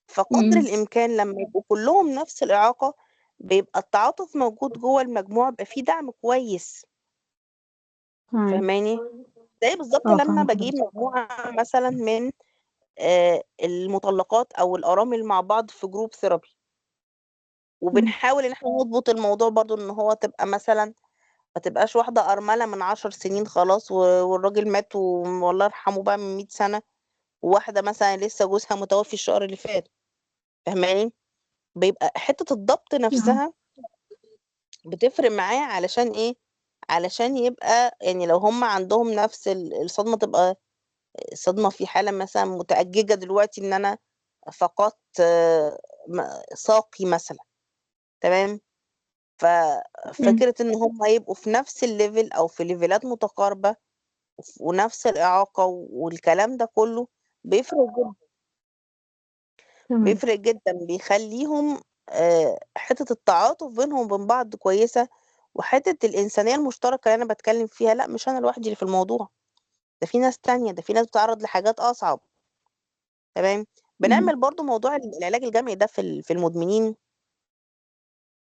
فقدر مم. الإمكان لما يبقوا كلهم نفس الإعاقة، بيبقى التعاطف موجود جوه المجموعة، بيبقى فيه دعم كويس. تمام. فاهماني؟ زي بالظبط اه لما فاهمة بجيب حضرتك. مجموعة مثلا من المطلقات أو الأرامل مع بعض في جروب ثيرابي، مم. وبنحاول إن احنا نضبط الموضوع برضو، إن هو تبقى مثلا ما تبقاش واحدة أرملة من 10 سنين خلاص والراجل مات والله يرحمه بقى من 100 سنة، وواحدة مثلا لسه جوزها متوفي الشهر اللي فات. فاهماني؟ بيبقى حتة الضبط اه. نفسها بتفرق معاه. علشان ايه؟ علشان يبقى يعني لو هم عندهم نفس الصدمة، تبقى الصدمة في حالة مثلا متأججة دلوقتي، ان انا فقدت ساقي مثلا. تمام. مم. ففكرة ان هم يبقوا في نفس الليفل او في ليفلات متقاربة ونفس الإعاقة والكلام ده كله، بيفرق جدا. تمام. بيفرق جدا، بيخليهم حتة التعاطف بينهم وبين بعض كويسة. وحتة الإنسانية المشتركة اللي أنا بتكلم فيها، لا مش أنا لوحدي اللي في الموضوع، ده في ناس تانية، ده في ناس بتتعرض لحاجات أصعب. تمام. مم. بنعمل برضو موضوع العلاج الجمعي ده في المدمنين،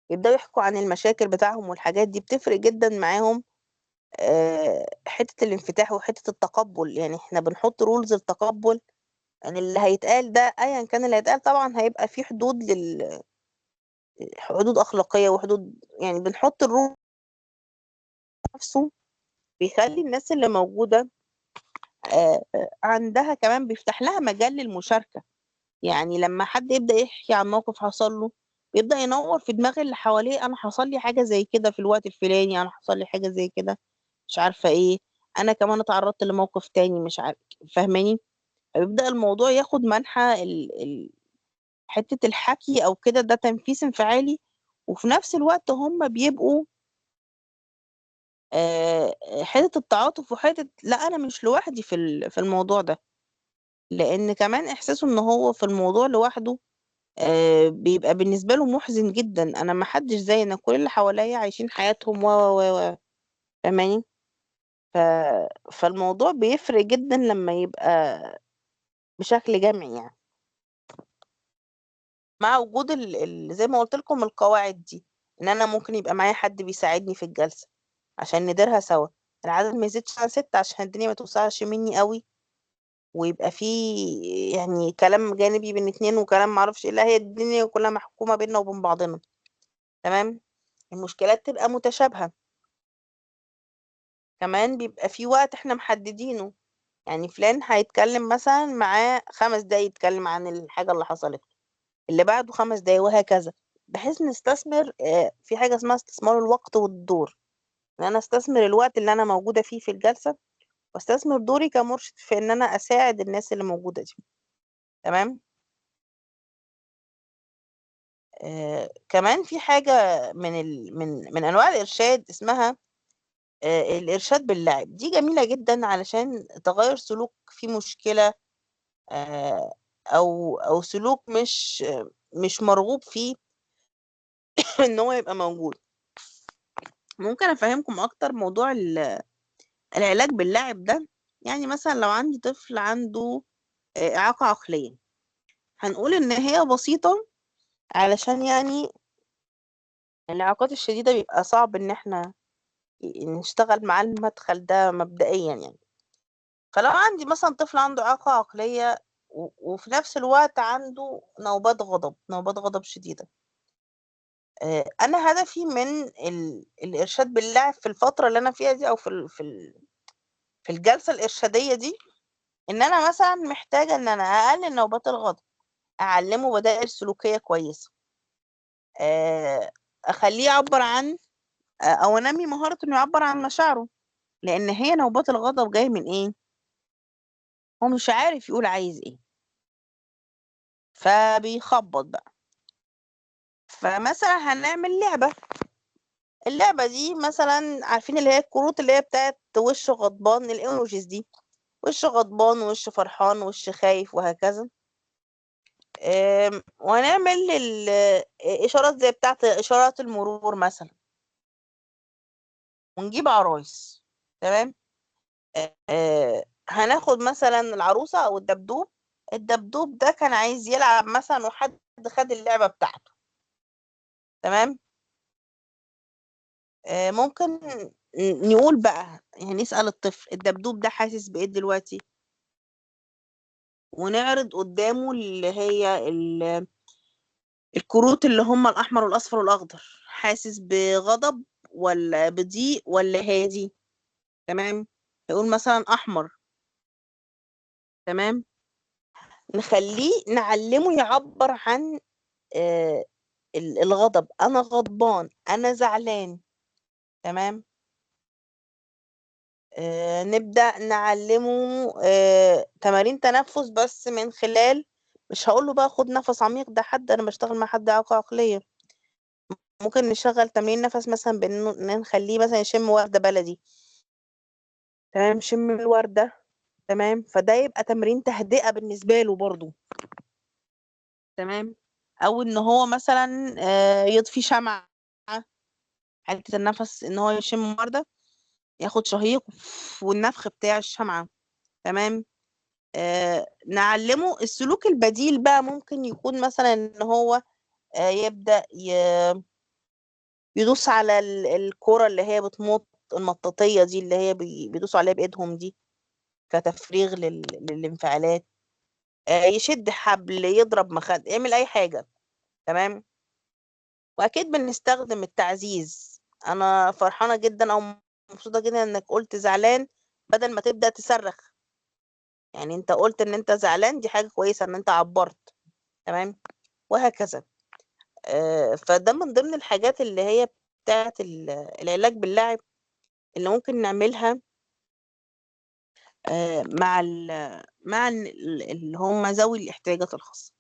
يبدأوا يحكوا عن المشاكل بتاعهم، والحاجات دي بتفرق جدا معاهم. حتة الانفتاح وحتة التقبل، يعني احنا بنحط رولز التقبل. يعني اللي هيتقال ده ايا كان اللي هيتقال، طبعا هيبقى في حدود حدود اخلاقيه وحدود، يعني بنحط الروح نفسه، بيخلي الناس اللي موجوده عندها كمان، بيفتح لها مجال للمشاركه. يعني لما حد يبدا يحكي عن موقف حصل له، بيبدا ينور في دماغ اللي حواليه، انا حصل لي حاجه زي كده في الوقت الفلاني، انا حصل لي حاجه زي كده، مش عارفه ايه، انا كمان اتعرضت لموقف تاني، مش عارف. فاهماني؟ فبيبدا الموضوع ياخد منحى حتة الحكي أو كده، ده تنفيذ انفعالي. وفي نفس الوقت هم بيبقوا حتة التعاطف، وحتة لا أنا مش لوحدي في الموضوع ده. لأن كمان إحساسه إن هو في الموضوع لوحده بيبقى بالنسبة له محزن جدا. أنا ما حدش زي، أنا كل اللي حواليا عايشين حياتهم و فاهماني؟ ف... فالموضوع بيفرق جدا لما يبقى بشكل جمعي، يعني مع وجود زي ما قلت لكم القواعد دي، ان انا ممكن يبقى معايا حد بيساعدني في الجلسة عشان نديرها سوا. العدد ما يزيدش عن 6 عشان الدنيا ما توسعش مني قوي، ويبقى في يعني كلام جانبي بين اتنين وكلام معرفش ايه، لا هي الدنيا كلها محكومة بيننا وبين بعضنا. تمام. المشكلات تبقى متشابهة. كمان بيبقى في وقت احنا محددينه، يعني فلان هيتكلم مثلا معاه 5 دقايق يتكلم عن الحاجة اللي حصلت، اللي بعده 5 دقايق، وهكذا. بحيث نستثمر في حاجة اسمها استثمار الوقت والدور، ان انا استثمر الوقت اللي انا موجودة فيه في الجلسة، واستثمر دوري كمرشد في ان انا اساعد الناس اللي موجودة دي. تمام. كمان في حاجة من انواع الارشاد اسمها الإرشاد باللعب دي جميلة جدا علشان تغير سلوك فيه مشكلة، أو سلوك مش مرغوب فيه إن هو يبقى موجود. ممكن أفهمكم أكتر موضوع العلاج باللعب ده. يعني مثلا لو عندي طفل عنده إعاقة عقلية، هنقول إن هي بسيطة، علشان يعني الإعاقات الشديدة بيبقى صعب إن احنا نشتغل معاه المدخل ده مبدئيا يعني. فلو عندي مثلا طفل عنده إعاقة عقلية وفي نفس الوقت عنده نوبات غضب شديدة، أنا هدفي من الإرشاد باللعب في الفترة اللي أنا فيها دي، أو في الجلسة الإرشادية دي، إن أنا مثلا محتاجة إن أنا أقلل نوبات الغضب، أعلمه بدائل سلوكية كويسة، أخليه يعبر عن أو أنمي مهارة إنه يعبر عن مشاعره. لأن هي نوبات الغضب جاي من إيه؟ هو مش عارف يقول عايز إيه، فبيخبط بقى. فمثلا هنعمل لعبة. اللعبة دي مثلا عارفين اللي هي الكروت اللي هي بتاعت وش غضبان، الايموجيز دي، وش غضبان وش فرحان وش خايف وهكذا. وهنعمل الإشارات زي بتاعت إشارات المرور مثلا، ونجيب عرايس. تمام. هناخد مثلا العروسة أو الدبدوب ده كان عايز يلعب مثلا، وحد خد اللعبة بتاعته. تمام. ممكن نقول بقى، يعني نسأل الطفل الدبدوب ده حاسس بإيه دلوقتي، ونعرض قدامه اللي هي الكروت اللي هم الأحمر والأصفر والأخضر، حاسس بغضب ولا بضيق ولا هادي. تمام. يقول مثلا أحمر. تمام. نخليه نعلمه يعبر عن آه، الغضب، أنا غضبان، أنا زعلان. تمام. نبدأ نعلمه تمارين تنفس، بس من خلال، مش هقول له بقى خد نفس عميق، ده حد أنا بشتغل مع حد إعاقة عقلية. ممكن نشغل تمرين نفس مثلا بإن نخليه مثلا يشم وردة بلدي. تمام. شم الوردة. تمام. فده يبقى تمرين تهدئة بالنسبة له برضو. تمام. أو إن هو مثلا يطفي شمعة، حتة النفس إن هو يشم وردة، ياخد شهيق والنفخ بتاع الشمعة. تمام. نعلمه السلوك البديل بقى. ممكن يكون مثلا ان هو يبدأ يدوس على الكرة اللي هي بتمط، المطاطية دي اللي هي بيدوسوا عليها بإيدهم دي كتفريغ للانفعالات. يشد حبل، يضرب مخد، يعمل أي حاجة. تمام. وأكيد بنستخدم التعزيز. أنا فرحانة جدا أو مبسوطة جدا إنك قلت زعلان، بدل ما تبدأ تصرخ. يعني أنت قلت إن أنت زعلان، دي حاجة كويسة إن أنت عبرت. تمام. وهكذا. فده من ضمن الحاجات اللي هي بتاعت العلاج باللعب، اللي ممكن نعملها اللي هم ذوي الاحتياجات الخاصة.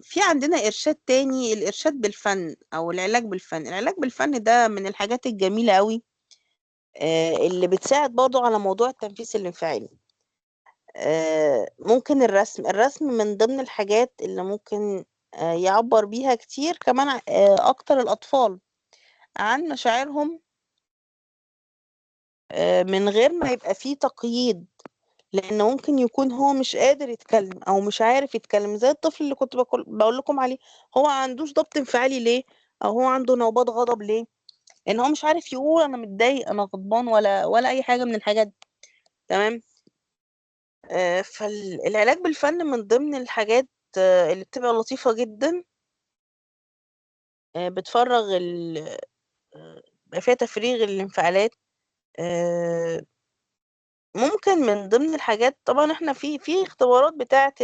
في عندنا إرشاد تاني، الإرشاد بالفن أو العلاج بالفن. العلاج بالفن ده من الحاجات الجميلة قوي، اللي بتساعد برضو على موضوع التنفيذ الانفعالي. ممكن الرسم من ضمن الحاجات اللي ممكن يعبر بيها كتير كمان أكتر الأطفال عن مشاعرهم، من غير ما يبقى فيه تقييد. لأن ممكن يكون هو مش قادر يتكلم أو مش عارف يتكلم، زي الطفل اللي كنت بقول لكم عليه. هو عندوش ضبط انفعالي ليه؟ أو هو عنده نوبات غضب ليه؟ لأن هو مش عارف يقول أنا متضايق، أنا غضبان، ولا أي حاجة من الحاجات دي. تمام. فالعلاج بالفن من ضمن الحاجات اللي بتبقى لطيفة جدا، بتفرغ بيبقى فيها تفريغ الانفعالات. ممكن من ضمن الحاجات، طبعا احنا في اختبارات بتاعة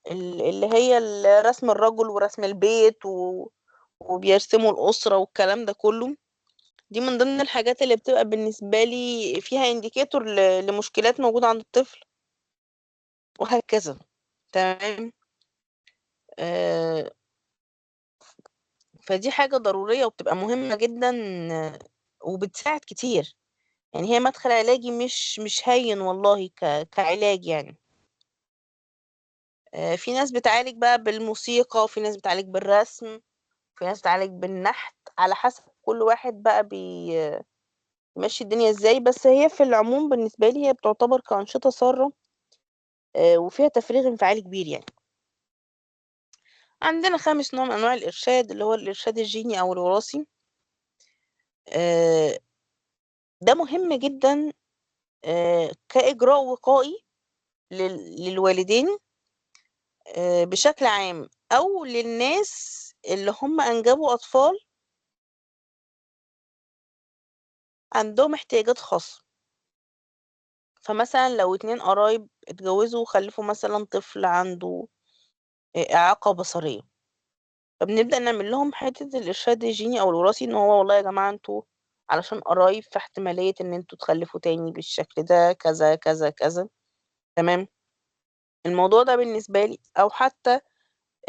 اللي هي رسم الرجل ورسم البيت وبيرسموا الأسرة والكلام ده كله. دي من ضمن الحاجات اللي بتبقى بالنسبة لي فيها انديكيتور لمشكلات موجودة عند الطفل، وهكذا. تمام. فدي حاجة ضرورية وبتبقى مهمة جدا، وبتساعد كتير. يعني هي مدخل علاجي مش هين والله كعلاج يعني. في ناس بتعالج بقى بالموسيقى، وفي ناس بتعالج بالرسم، في ناس بتعالج بالنحت، على حسب كل واحد بقى بيمشي الدنيا ازاي. بس هي في العموم بالنسبة لي هي بتعتبر كأنشطة سارة، وفيها تفريغ انفعالي كبير يعني. عندنا خامس نوع من أنواع الإرشاد اللي هو الإرشاد الجيني أو الوراثي. آه، ده مهم جدا كإجراء وقائي للوالدين بشكل عام، أو للناس اللي هم أنجبوا أطفال عندهم احتياجات خاصة. فمثلا لو 2 قرايب اتجوزوا وخلفوا مثلا طفل عنده إعاقة بصرية، فبنبدأ نعمل لهم حتة الإرشاد الجيني أو الوراثي، إن هو والله يا جماعة انتوا علشان قرايب فاحتمالية إن انتوا تخلفوا تاني بالشكل ده كذا كذا كذا. تمام. الموضوع ده بالنسبة لي، أو حتى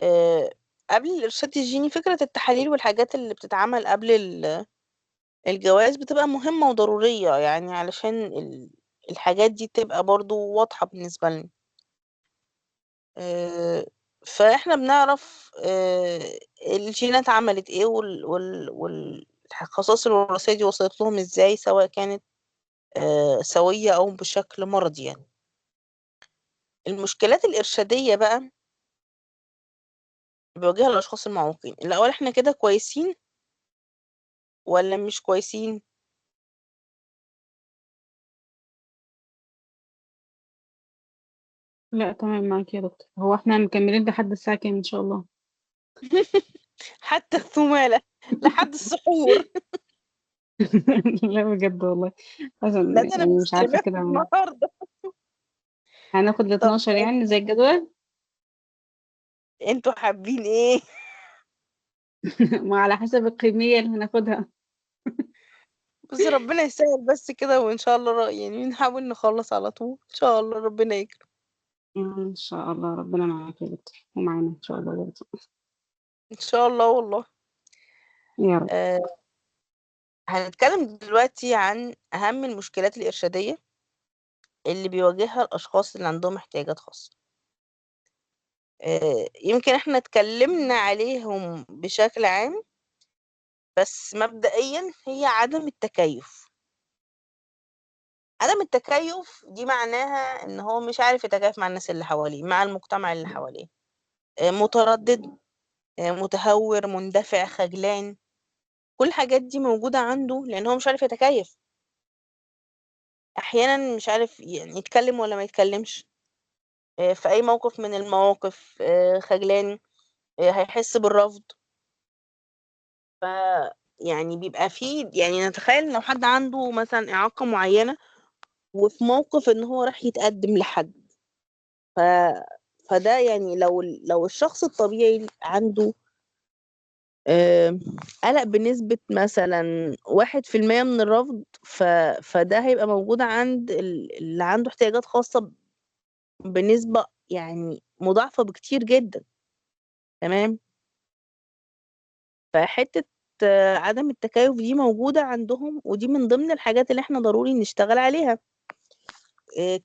آه، قبل الإرشاد الجيني، فكرة التحاليل والحاجات اللي بتتعمل قبل الجواز بتبقى مهمة وضرورية، يعني علشان الحاجات دي تبقى برضو واضحة بالنسبة لنا. فإحنا بنعرف الجينات عملت إيه، والخصائص الوراثية دي وصلت لهم إزاي، سواء كانت سوية أو بشكل مرضي يعني. المشكلات الإرشادية بقى بيواجهها الأشخاص المعوقين. الأول إحنا كده كويسين ولا مش كويسين؟ لا تمام معاك يا دكتور. هو احنا مكملين لحد الساعة كام ان شاء الله؟ حتى الثمالة لحد السحور. لا بجد والله، لا عشان ده أنا يعني مش عارفة مستلمة كده النهاردة. هناخد ال طب 12 يعني زي الجدول. انتوا حابين ايه؟ ما على حسب الكمية اللي هناخدها. بس ربنا يسهل بس كده، وإن شاء الله يعني نحاول نخلص على طول إن شاء الله، ربنا يكرم. ان شاء الله ربنا معاك يا دكتور ومعانا ان شاء الله برضه. إن شاء الله والله. يا رب. آه هنتكلم دلوقتي عن أهم المشكلات الإرشادية اللي بيواجهها الأشخاص اللي عندهم احتياجات خاصة. يمكن احنا اتكلمنا عليهم بشكل عام، بس مبدئيا هي عدم التكيف. عدم التكيف دي معناها ان هو مش عارف يتكيف مع الناس اللي حواليه، مع المجتمع اللي حواليه. متردد، متهور، مندفع، خجلان. كل الحاجات دي موجودة عنده لأن هو مش عارف يتكيف. أحيانا مش عارف يعني يتكلم ولا ما يتكلمش في أي موقف من المواقف. خجلان، هيحس بالرفض. ف يعني بيبقى فيه، يعني نتخيل لو حد عنده مثلا إعاقة معينة وفي موقف إن هو راح يتقدم لحد، ف... فده يعني لو الشخص الطبيعي عنده آه، قلق بنسبة مثلا 1% من الرفض، فده هيبقى موجود عند اللي عنده احتياجات خاصة بنسبة يعني مضاعفة بكتير جدا. تمام. فحتة عدم التكيف دي موجودة عندهم، ودي من ضمن الحاجات اللي احنا ضروري نشتغل عليها.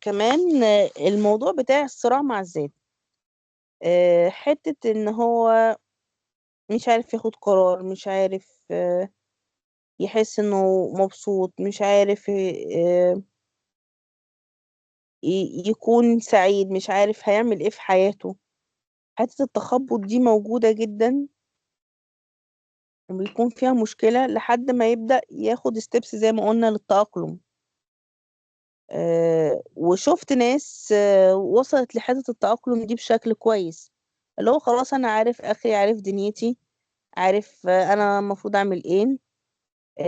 كمان الموضوع بتاع الصراع مع الذات. حتة ان هو مش عارف ياخد قرار، مش عارف يحس انه مبسوط، مش عارف يكون سعيد، مش عارف هيعمل ايه في حياته. حتة التخبط دي موجودة جدا، وبيكون فيها مشكلة لحد ما يبدأ ياخد ستيبس زي ما قلنا للتأقلم. وشفت ناس وصلت لحتة التأقلم دي بشكل كويس، اللي هو خلاص أنا عارف آخري، عارف دنيتي، عارف أنا المفروض أعمل إيه.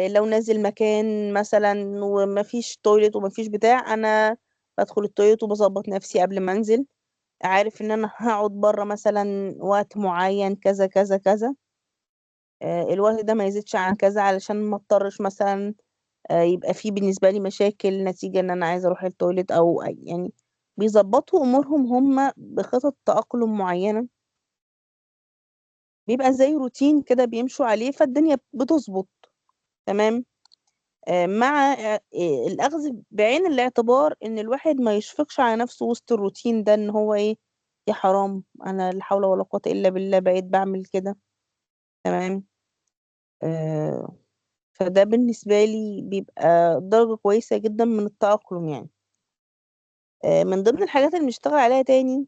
لو نازل مكان مثلا ومفيش تويلت ومفيش بتاع، أنا بدخل التويلت وبظبط نفسي قبل ما أنزل. عارف ان انا هقعد بره مثلا وقت معين كذا كذا كذا. الوقت ده ما يزيدش عن كذا علشان ما اضطرش مثلا يبقى فيه بالنسبة لي مشاكل نتيجة ان انا عايزة اروح التويليت او يعني بيظبطوا امورهم هم بخطط تأقلم معينة. بيبقى زي روتين كده بيمشوا عليه فالدنيا بتظبط. تمام. مع الأخذ بعين الاعتبار إن الواحد ما يشفقش على نفسه وسط الروتين ده، إن هو إيه، يا حرام أنا لا حول ولا قوة إلا بالله بقيت بعمل كده. تمام. آه، فده بالنسبة لي بيبقى درجة كويسة جدا من التأقلم يعني. من ضمن الحاجات اللي بنشتغل عليها تاني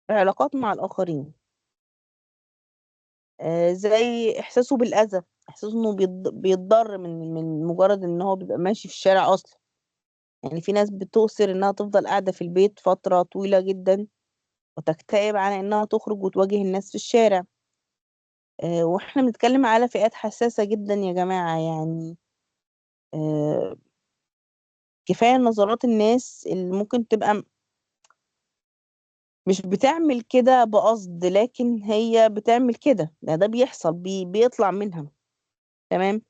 العلاقات مع الآخرين. زي إحساسه بالأذى، إحساسه إنه بيتضر من مجرد إن هو بيبقى ماشي في الشارع أصلا. يعني في ناس بتؤثر إنها تفضل قاعدة في البيت فترة طويلة جدا وتكتئب على إنها تخرج وتواجه الناس في الشارع. وإحنا بنتكلم على فئات حساسة جدا يا جماعة يعني. آه، كفاية نظرات الناس اللي ممكن تبقى مش بتعمل كده بقصد، لكن هي بتعمل كده، ده بيحصل بيطلع منها. تمام.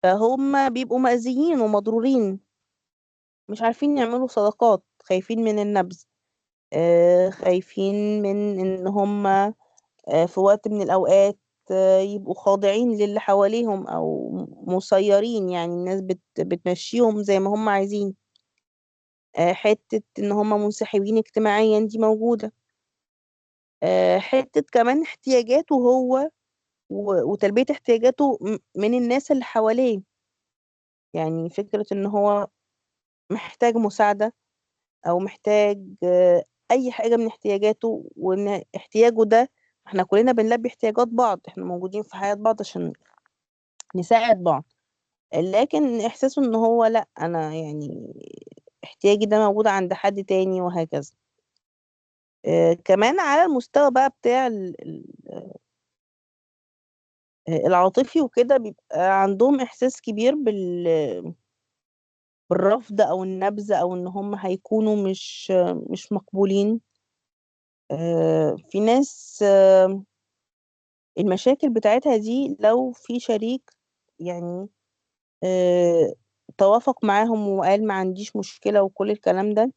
فهم بيبقوا مأذيين ومضرورين، مش عارفين يعملوا صداقات، خايفين من النبذ. خايفين من ان هم في وقت من الأوقات يبقوا خاضعين للي حواليهم أو مسيرين، يعني الناس بتمشيهم زي ما هم عايزين. حتة إن هم منسحبين اجتماعيا دي موجودة. حتة كمان احتياجاته هو وتلبية احتياجاته من الناس اللي حواليه. يعني فكرة إن هو محتاج مساعدة أو محتاج أي حاجة من احتياجاته، وإن احتياجه ده احنا كلنا بنلبي احتياجات بعض، احنا موجودين في حياة بعض عشان نساعد بعض. لكن إحساسه إن هو لأ، أنا يعني احتياجي ده موجود عند حد تاني وهكذا. كمان على المستوى بقى بتاع العاطفي وكده بيبقى عندهم إحساس كبير بالرفض أو النبذ، أو إن هم هيكونوا مش مقبولين. في ناس المشاكل بتاعتها دي لو في شريك يعني آه، توافق معاهم وقال ما عنديش مشكلة وكل الكلام ده،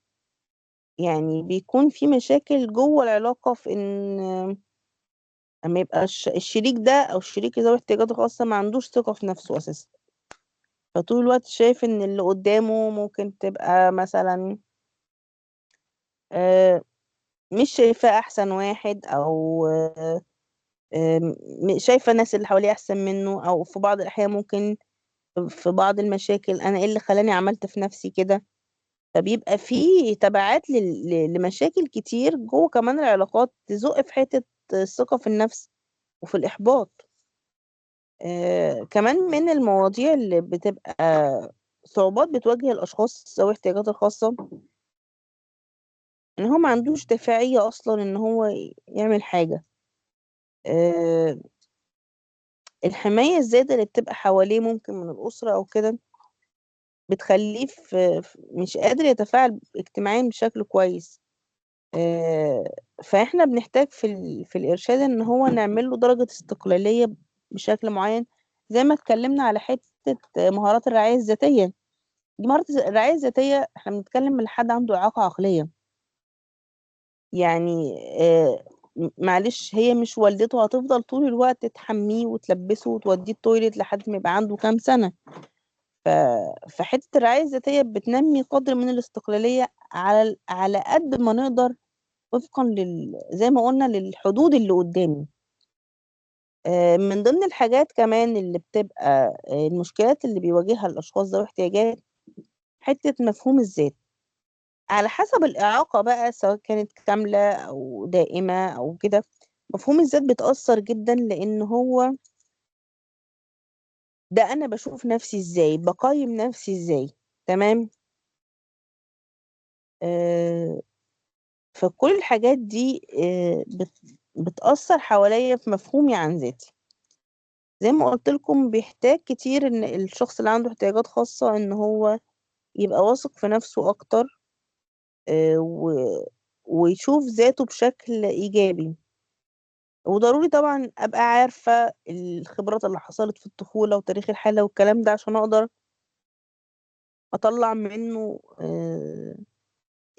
يعني بيكون في مشاكل جوه العلاقة في إن أما يبقى الشريك ده أو الشريك ذوي احتياجات خاصة ما عندوش ثقة في نفسه أساسا. فطول الوقت شايف إن اللي قدامه ممكن تبقى مثلا آه، مش شايفاه أحسن واحد، أو شايفة الناس اللي حواليه أحسن منه، أو في بعض الأحيان ممكن في بعض المشاكل أنا إيه اللي خلاني عملت في نفسي كده. فبيبقى في تبعات لمشاكل كتير جوه كمان العلاقات تزق في حتة الثقة في النفس وفي الإحباط. كمان من المواضيع اللي بتبقى صعوبات بتواجه الأشخاص ذوي الاحتياجات الخاصة إن هو ما عندوش دافعية أصلا إن هو يعمل حاجة. آه، الحماية الزايدة اللي بتبقى حواليه ممكن من الأسرة أو كده بتخليه مش قادر يتفاعل اجتماعيا بشكل كويس. فإحنا بنحتاج في الإرشاد إن هو نعمل له درجة استقلالية بشكل معين، زي ما اتكلمنا على حتة مهارات الرعاية الذاتية. دي مهارات الرعاية الذاتية احنا بنتكلم من حد عنده إعاقة عقلية. يعني معلش هي مش والدته هتفضل طول الوقت تحميه وتلبسه وتوديه التويليت لحد ما يبقى عنده كام سنة. ف- فحتة الرعاية الذاتية بتنمي قدر من الاستقلالية على قد ما نقدر، وفقا زي ما قلنا للحدود اللي قدامي. من ضمن الحاجات كمان اللي بتبقى المشكلات اللي بيواجهها الأشخاص ذوي احتياجات حتة مفهوم الذات. على حسب الإعاقة بقى سواء كانت كاملة أو دائمة أو كده، مفهوم الذات بيتأثر جدا، لأن هو ده أنا بشوف نفسي إزاي، بقيم نفسي إزاي. تمام. آه، فكل الحاجات دي بتأثر حواليا في مفهومي عن ذاتي. زي ما قلت لكم بيحتاج كتير ان الشخص اللي عنده احتياجات خاصة ان هو يبقى واثق في نفسه اكتر، ويشوف ذاته بشكل ايجابي. وضروري طبعا ابقى عارفة الخبرات اللي حصلت في الطفولة وتاريخ الحالة والكلام ده عشان اقدر اطلع منه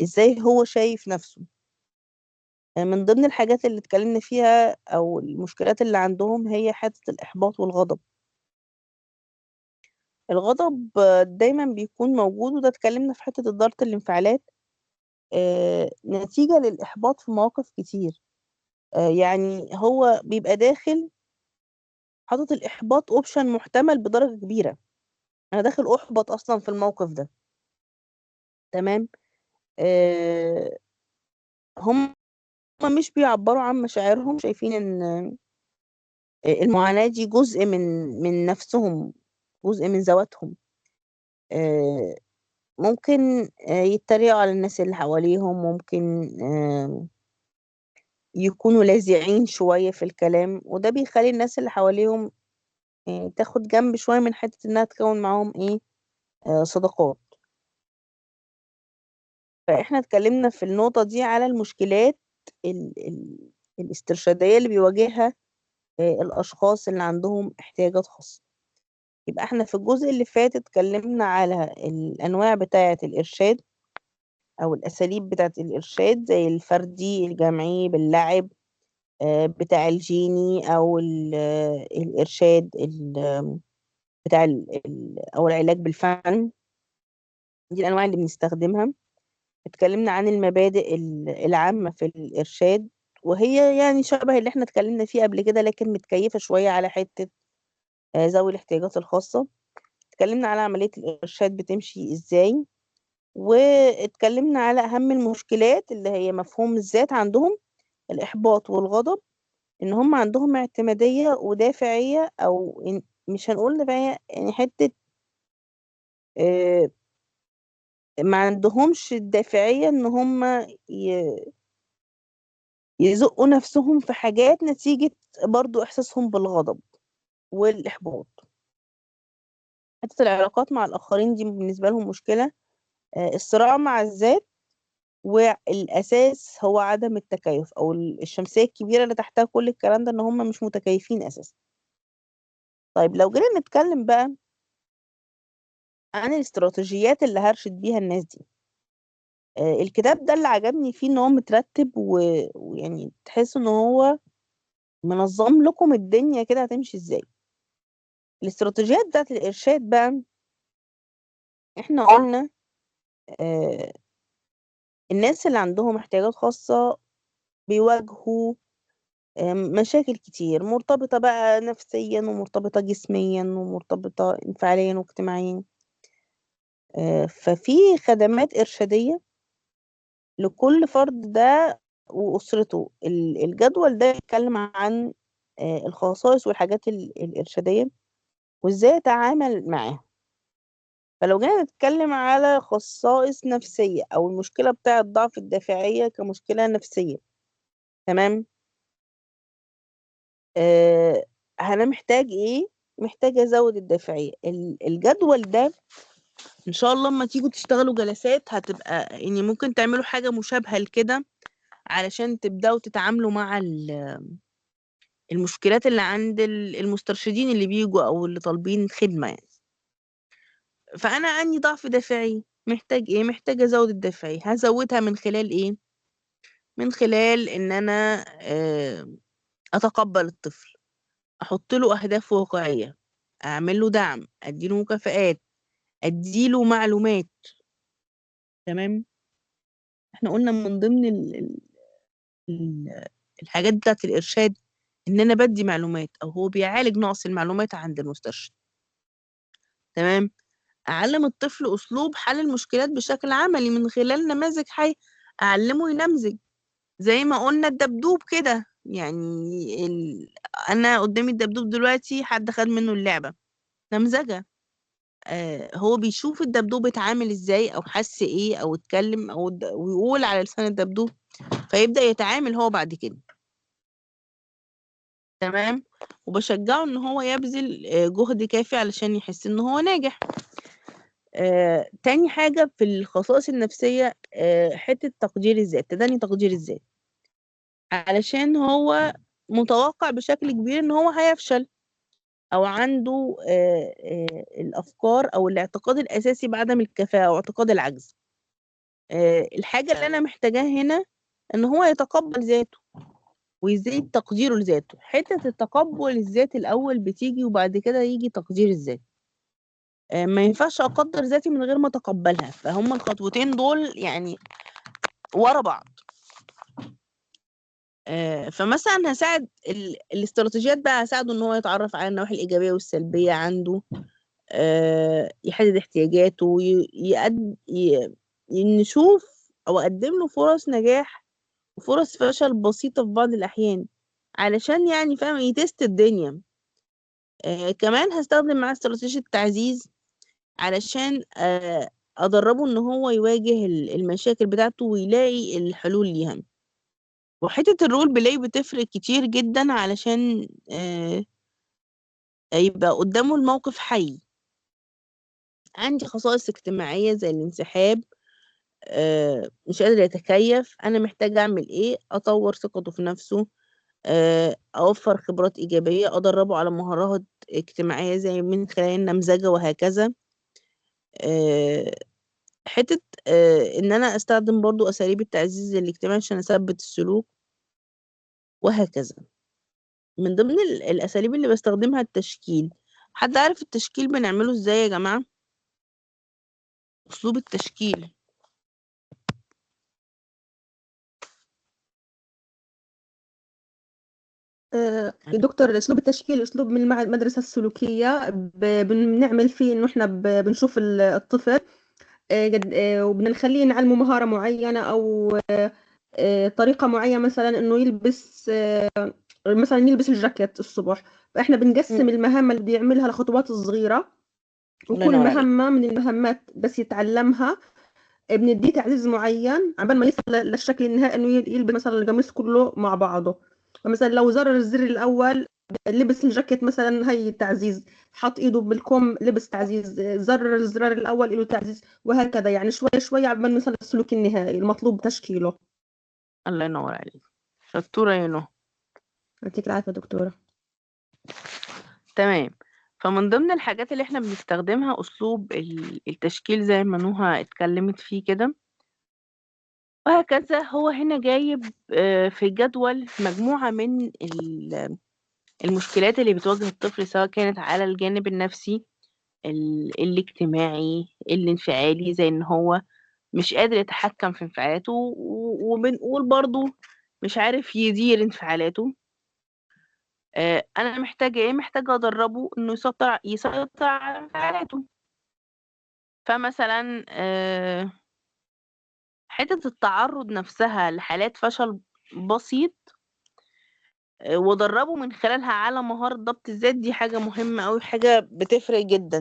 ازاي هو شايف نفسه. من ضمن الحاجات اللي اتكلمنا فيها أو المشكلات اللي عندهم هي حتة الإحباط والغضب. الغضب دايما بيكون موجود، وده اتكلمنا في حتة إدارة الانفعالات، نتيجة للإحباط في مواقف كتير. يعني هو بيبقى داخل حاطط الإحباط أوبشن محتمل بدرجة كبيرة. أنا داخل أحبط أصلا في الموقف ده. تمام. هم مش بيعبروا عن مشاعرهم، شايفين إن المعاناة دي جزء من نفسهم، جزء من ذواتهم. آه، ممكن يتريقوا على الناس اللي حواليهم، ممكن يكونوا لاذعين شوية في الكلام، وده بيخلي الناس اللي حواليهم تاخد جنب شوية من حتة إنها تكون معاهم صداقات. فإحنا اتكلمنا في النقطة دي على المشكلات الاسترشادية اللي بيواجهها الأشخاص اللي عندهم احتياجات خاصة. يبقى احنا في الجزء اللي فات اتكلمنا على الأنواع بتاعة الإرشاد أو الأساليب بتاعة الإرشاد، زي الفردي، الجمعي، باللعب، بتاع الجيني، أو الإرشاد بتاع أو العلاج بالفن. دي الأنواع اللي بنستخدمها. اتكلمنا عن المبادئ العامة في الإرشاد، وهي يعني شبه اللي احنا اتكلمنا فيه قبل كده، لكن متكيفة شوية على حتة ذوي الاحتياجات الخاصة. اتكلمنا على عملية الإرشاد بتمشي ازاي، واتكلمنا على أهم المشكلات اللي هي مفهوم الذات عندهم، الإحباط والغضب، إن هم عندهم اعتمادية ودافعية، أو مش هنقول دافعية، يعني حتة ما عندهمش الدافعية إن هم يزقوا نفسهم في حاجات نتيجة برضو إحساسهم بالغضب والإحباط. حتة العلاقات مع الآخرين دي بالنسبة لهم مشكلة. الصراع مع الذات، والأساس هو عدم التكيف، أو الشمسية الكبيرة اللي تحتها كل الكلام ده إن هم مش متكيفين أساسا. طيب لو جينا نتكلم بقى عن الاستراتيجيات اللي هرشد بيها الناس دي، الكتاب ده اللي عجبني فيه إن هو مترتب ويعني تحس إن هو منظم لكم الدنيا كده هتمشي إزاي. الاستراتيجيات بتاعت الإرشاد بقى، إحنا قلنا آه الناس اللي عندهم احتياجات خاصة بيواجهوا مشاكل كتير، مرتبطة بقى نفسيا، ومرتبطة جسميا، ومرتبطة انفعاليا واجتماعيا. ففي خدمات إرشادية لكل فرد ده وأسرته. الجدول ده بيتكلم عن الخصائص والحاجات الإرشادية وإزاي أتعامل معاها. فلو جينا نتكلم على خصائص نفسية، أو المشكلة بتاعة ضعف الدافعية كمشكلة نفسية، تمام. أنا محتاج إيه؟ محتاج أزود الدافعية. الجدول ده إن شاء الله لما تيجوا تشتغلوا جلسات هتبقى يعني ممكن تعملوا حاجة مشابهة لكده، علشان تبدأوا تتعاملوا مع المشكلات اللي عند المسترشدين اللي بيجوا أو اللي طالبين خدمة يعني. فأنا عندي ضعف دافعي، محتاج إيه؟ محتاج أزود الدافعية. هزودها من خلال إيه؟ من خلال إن أنا أتقبل الطفل، أحط له أهداف واقعية، أعمل له دعم، أديله مكافآت، أديله معلومات. تمام. احنا قلنا من ضمن ال الحاجات بتاعت الإرشاد إن أنا بدي معلومات، أو هو بيعالج نقص المعلومات عند المستشفى. تمام. أعلم الطفل أسلوب حل المشكلات بشكل عملي من خلال نماذج حي، أعلمه ينمذج. زي ما قلنا الدبدوب كده، يعني أنا قدامي الدبدوب دلوقتي، حد خد منه اللعبة، نمذجة. هو بيشوف الدبدوب اتعامل ازاي، او حس ايه، او اتكلم، ويقول على لسان الدبدوب، فيبدأ يتعامل هو بعد كده. تمام. وبشجعه ان هو يبذل جهد كافي علشان يحس ان هو ناجح. تاني حاجة في الخصائص النفسية حتة تقدير الذات، تدني تقدير الذات، علشان هو متوقع بشكل كبير ان هو هيفشل، او عنده الافكار او الاعتقاد الاساسي بعدم الكفاءة، او اعتقاد العجز. الحاجة اللي انا محتاجاها هنا ان هو يتقبل ذاته ويزيد تقديره لذاته. حتة التقبل الذات الأول بتيجي وبعد كده يجي تقدير الذات. ما ينفعش أقدر ذاتي من غير ما أتقبلها، فهم الخطوتين دول يعني ورا بعض. فمثلا هساعد الاستراتيجيات بقى، هساعده ان هو يتعرف على النواحي الإيجابية والسلبية عنده، يحدد احتياجاته، نشوف أو أقدم له فرص نجاح وفرص فشل بسيطة في بعض الأحيان، علشان يعني فاهم يتست الدنيا. كمان هستخدم معاه استراتيجية تعزيز علشان أدربه إن هو يواجه المشاكل بتاعته ويلاقي الحلول ليها. وحتة الرول بلاي بتفرق كتير جدا علشان يبقى قدامه الموقف حي. عندي خصائص اجتماعية زي الانسحاب، مش قادر يتكيف، أنا محتاج أعمل إيه؟ أطور ثقته في نفسه، أوفر خبرات إيجابية، أدربه على مهارات اجتماعية زي من خلال النمذجة وهكذا. حتة إن أنا أستخدم برضو أساليب التعزيز الاجتماعي عشان أثبت السلوك وهكذا. من ضمن الأساليب اللي بستخدمها التشكيل. حد عارف التشكيل بنعمله إزاي يا جماعة؟ أسلوب التشكيل. دكتور، اسلوب التشكيل اسلوب من المدرسه السلوكيه، بنعمل فيه انه احنا بنشوف الطفل، وبنخليه نعلمه مهاره معينه او طريقه معينه، مثلا انه يلبس مثلا يلبس الجاكيت الصبح. فاحنا بنقسم المهام اللي بيعملها لخطوات صغيره، الله وكل ينور عليك. مهمه من المهمات بس يتعلمها بنديه تعزيز معين عبال ما يصل للشكل النهائي، انه يلبس مثلا القميص كله مع بعضه. فمثلا لو زرر الزر الاول لبس الجاكيت مثلا، هي تعزيز. حط ايده بالكم لبس تعزيز. زرر الزرار الاول له تعزيز، وهكذا يعني شوي شوي عبال ما نوصل للسلوك النهائي المطلوب تشكيله. الله ينور عليك، شطورة يا نهى. يعطيك العافيه دكتوره. تمام. فمن ضمن الحاجات اللي احنا بنستخدمها أسلوب التشكيل زي ما نهى اتكلمت فيه كده وهكذا. هو هنا جايب في جدول مجموعة من المشكلات اللي بتواجه الطفل، سواء كانت على الجانب النفسي، الاجتماعي، الانفعالي، زي ان هو مش قادر يتحكم في انفعالاته، وبنقول برضو مش عارف يدير انفعالاته. انا محتاجة ايه؟ محتاجة ادربه انه يسيطر على انفعالاته. فمثلا حتة التعرض نفسها لحالات فشل بسيط، ودربه من خلالها على مهارة ضبط الذات. دي حاجة مهمة أوي، حاجة بتفرق جدا.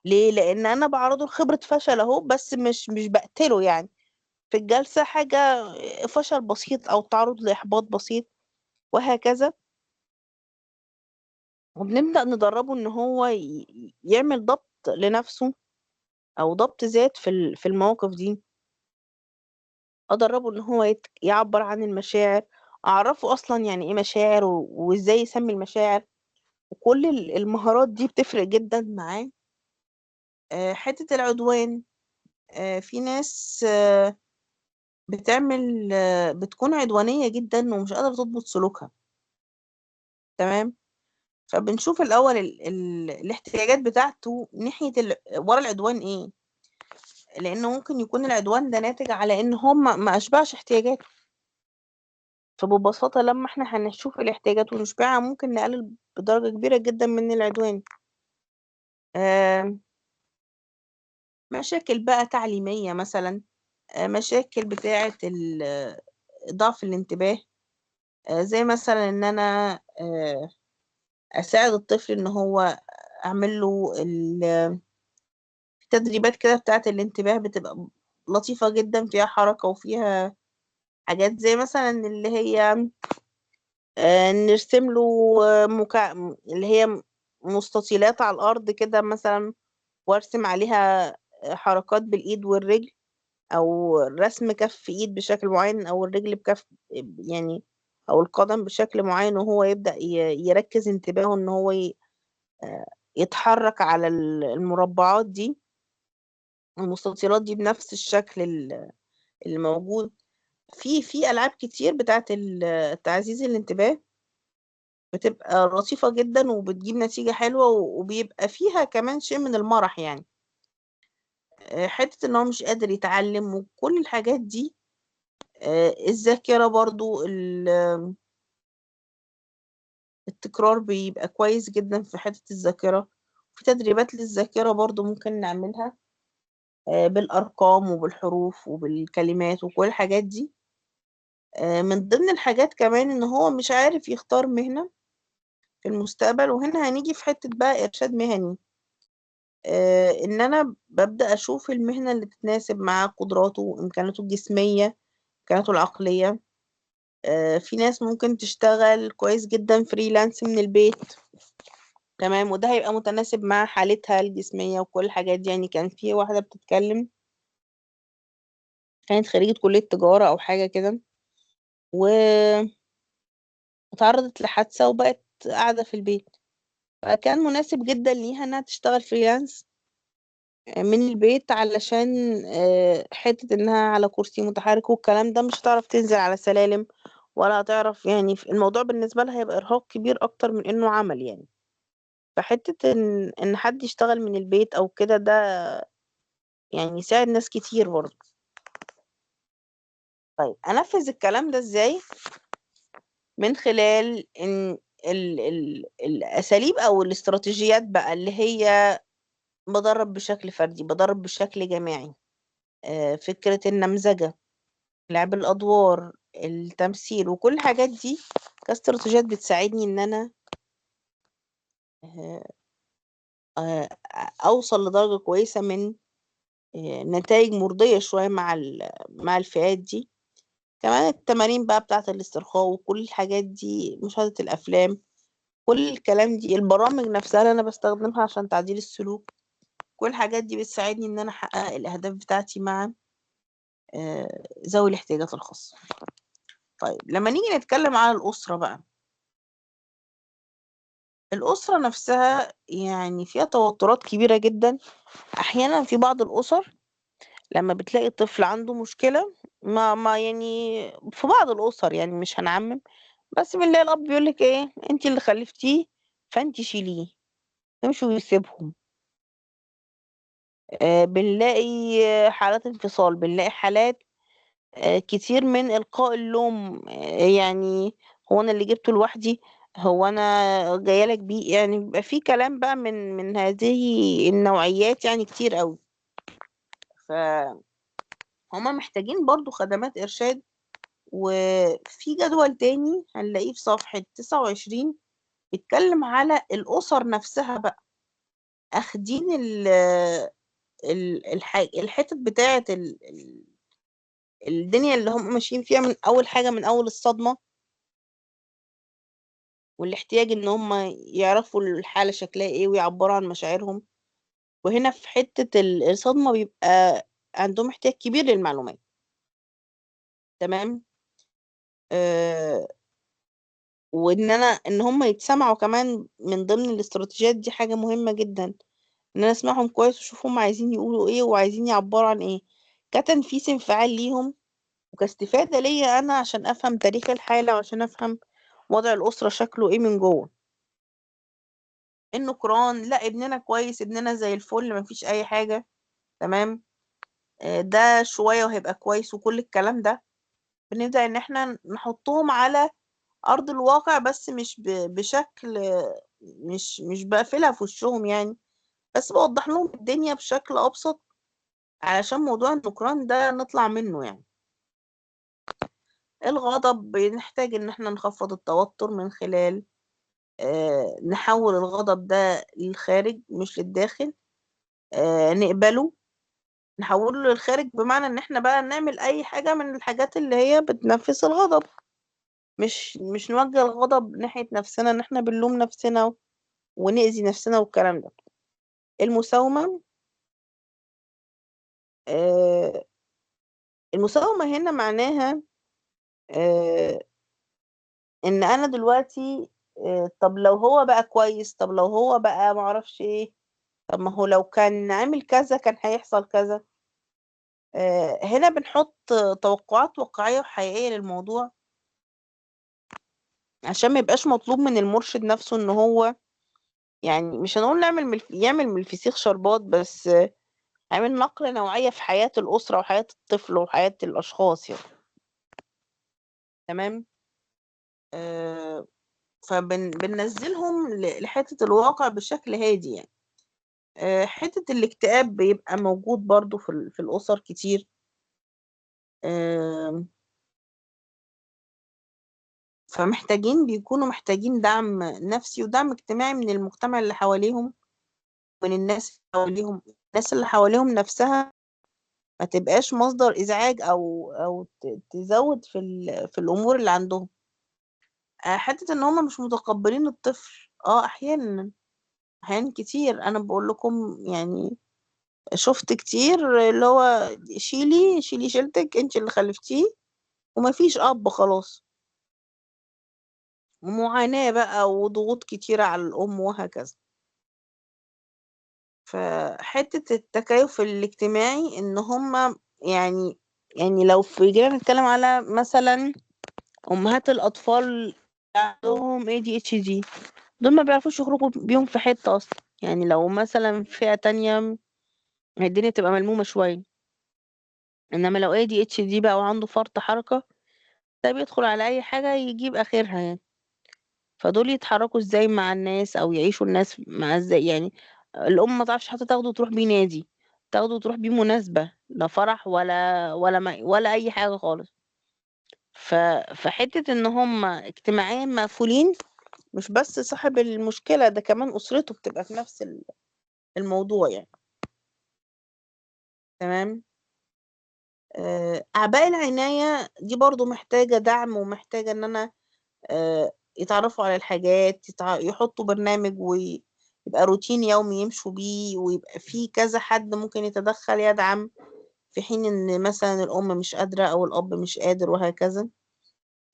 ليه؟ لأن أنا بعرضه لخبرة فشل أهو، بس مش بقتله يعني في الجلسة. حاجة فشل بسيط أو تعرض لإحباط بسيط وهكذا. وبنبدأ ندربه إن هو يعمل ضبط لنفسه أو ضبط ذات في المواقف دي. أدربه إن هو يعبر عن المشاعر، أعرفه أصلا يعني إيه مشاعر وإزاي يسمي المشاعر. وكل المهارات دي بتفرق جدا معاه. حتة العدوان، في ناس بتكون عدوانية جدا ومش قادرة تضبط سلوكها. تمام. فبنشوف الأول الاحتياجات بتاعته ناحية ورا العدوان إيه، لأنه ممكن يكون العدوان ده ناتج على إن هو ما أشبعش احتياجاته. فببساطة لما احنا هنشوف الاحتياجات ونشبعها، ممكن نقلل بدرجة كبيرة جدا من العدوان. مشاكل بقى تعليمية مثلا، مشاكل بتاعة ضعف الانتباه، زي مثلا ان انا اساعد الطفل ان هو اعمل له التدريبات كده بتاعة الانتباه، بتبقى لطيفة جدا، فيها حركة وفيها حاجات زي مثلا اللي هي نرسم له اللي هي مستطيلات على الارض كده مثلا، وارسم عليها حركات بالايد والرجل، او رسم كف ايد بشكل معين، او الرجل بكف يعني، او القدم بشكل معين، وهو يبدأ يركز انتباهه ان هو يتحرك على المربعات دي، المستطيلات دي بنفس الشكل اللي موجود. في ألعاب كتير بتاعت تعزيز الانتباه بتبقى لطيفة جدا وبتجيب نتيجة حلوة، وبيبقى فيها كمان شيء من المرح يعني. حتة ان هو مش قادر يتعلم وكل الحاجات دي. الذاكرة برضو التكرار بيبقى كويس جدا في حتة الذاكرة. في تدريبات للذاكرة برضو ممكن نعملها بالأرقام وبالحروف وبالكلمات وكل الحاجات دي. من ضمن الحاجات كمان ان هو مش عارف يختار مهنة في المستقبل، وهنا هنيجي في حتة بقى إرشاد مهني. ان انا ببدأ اشوف المهنة اللي تتناسب مع قدراته وامكاناته الجسمية، امكاناته العقلية. في ناس ممكن تشتغل كويس جدا فريلانس من البيت، تمام، وده هيبقى متناسب مع حالتها الجسمية وكل الحاجات دي. يعني كان في واحدة بتتكلم، كانت خريجة كلية تجارة او حاجة كده، واتعرضت لحادثة وبقت قاعدة في البيت، فكان مناسب جدا ليها انها تشتغل فريلانس من البيت، علشان حتة انها على كرسي متحرك والكلام ده مش هتعرف تنزل على سلالم، ولا هتعرف. يعني الموضوع بالنسبة لها هيبقى إرهاق كبير أكتر من إنه عمل يعني. فحتة إن حد يشتغل من البيت أو كده، ده يعني يساعد ناس كتير برضه. طيب أنفذ الكلام ده إزاي؟ من خلال إن الأساليب أو الاستراتيجيات بقى، اللي هي بدرب بشكل فردي، بدرب بشكل جماعي. فكرة النمذجة، لعب الأدوار، التمثيل، وكل الحاجات دي كاستراتيجيات بتساعدني إن أنا آه، أوصل لدرجة كويسة من نتائج مرضية شوية مع الفئات دي. كمان التمارين بقى بتاعة الاسترخاء وكل الحاجات دي، مشاهدة الأفلام، كل الكلام دي، البرامج نفسها اللي أنا بستخدمها عشان تعديل السلوك، كل الحاجات دي بتساعدني إن أنا أحقق الأهداف بتاعتي مع ذوي الاحتياجات الخاصة. طيب لما نيجي نتكلم على الأسرة بقى، الأسرة نفسها يعني فيها توترات كبيرة جدا. أحيانا في بعض الأسر لما بتلاقي طفل عنده مشكلة، ما يعني في بعض الأسر، يعني مش هنعمم، بس بنلاقي الأب بيقولك إيه، أنت اللي خلفتيه فأنت شيليه، امشي ويسيبهم. بنلاقي حالات انفصال، بنلاقي حالات كتير من إلقاء اللوم. يعني هو أنا اللي جبته لوحدي، هو أنا جايلك بيه. يعني بيبقى في كلام بقى من هذه النوعيات يعني كتير قوي. فهما محتاجين برضو خدمات إرشاد. وفي جدول تاني هنلاقيه في صفحة 29 بيتكلم على الأسر نفسها بقى، أخدين الحتت بتاعة الدنيا اللي هم ماشيين فيها، من أول حاجة، من أول الصدمة والاحتياج إن هم يعرفوا الحالة شكلها إيه ويعبروا عن مشاعرهم. وهنا في حتة الصدمة بيبقى عندهم احتياج كبير للمعلومات، تمام. آه ان هم يتسمعوا كمان من ضمن الاستراتيجيات دي، حاجة مهمة جدا ان انا اسمعهم كويس واشوف هم عايزين يقولوا ايه وعايزين يعبروا عن ايه، كتنفيذ انفعال ليهم وكاستفادة ليا انا عشان افهم تاريخ الحالة وعشان افهم وضع الأسرة شكله ايه من جوه. النكران، لا ابننا كويس، ابننا زي الفل، مفيش اي حاجة، تمام، ده شوية وهيبقى كويس، وكل الكلام ده بنبدأ ان احنا نحطهم على ارض الواقع، بس مش بشكل، مش بقفلها في وشهم يعني، بس بوضح لهم الدنيا بشكل ابسط علشان موضوع النكران ده نطلع منه يعني. الغضب، بنحتاج ان احنا نخفض التوتر من خلال نحول الغضب ده للخارج مش للداخل. نقبله، نحوله للخارج، بمعنى ان احنا بقى نعمل اي حاجة من الحاجات اللي هي بتنفس الغضب، مش نوجه الغضب ناحية نفسنا ان احنا بنلوم نفسنا ونأذي نفسنا والكلام ده. المساومة، آه، المساومة هنا معناها آه، ان انا دلوقتي طب لو هو بقى كويس، طب لو هو بقى معرفش ايه، طب ما هو لو كان عامل كذا كان هيحصل كذا. هنا بنحط توقعات واقعية وحقيقية للموضوع، عشان ما يبقاش مطلوب من المرشد نفسه ان هو يعني مش هنقول يعمل من الفسيخ شربات، بس يعمل نقلة نوعية في حياة الأسرة وحياة الطفل وحياة الأشخاص يعني. تمام. فبننزلهم لحتة الواقع بشكل هادي يعني. حتة الاكتئاب بيبقى موجود برضو في الأسر كتير. بيكونوا محتاجين دعم نفسي ودعم اجتماعي من المجتمع اللي حواليهم، من الناس اللي حواليهم. الناس اللي حواليهم نفسها ما تبقاش مصدر إزعاج أو تزود في الأمور اللي عندهم. حتة إن هم مش متقبلين الطفل. أحيانا كتير أنا بقول لكم يعني، شفت كتير اللي هو شيلي شيلتك انت اللي خلفتيه ومفيش اب خلاص، ومعاناة بقى وضغوط كتيرة على الام وهكذا. فحتة التكيف الاجتماعي ان هما يعني لو جينا نتكلم على مثلا امهات الاطفال اللي عندهم ADHD، دول ما بيعرفوش يخرجوا بيهم في حتة اصلا. يعني لو مثلا فئة تانية الدنيا تبقى ملمومة شوية، انما لو ADHD بقى وعنده فرط حركة، ده بيدخل على اي حاجة يجيب اخرها يعني. فدول يتحركوا ازاي مع الناس او يعيشوا الناس مع ازاي يعني؟ الام ما تعرفش حتى تاخده وتروح بيه نادي، تاخده وتروح بيه مناسبة، لا فرح ولا اي حاجة خالص. فحتة ان هم اجتماعيا مقفولين، مش بس صاحب المشكلة ده، كمان اسرته بتبقى في نفس الموضوع يعني. تمام. اعباء العناية دي برضو محتاجة دعم، ومحتاجة ان انا يتعرفوا على الحاجات، يحطوا برنامج ويبقى روتين يومي يمشوا بيه، ويبقى فيه كذا حد ممكن يتدخل يدعم في حين ان مثلا الام مش قادرة او الاب مش قادر وهكذا.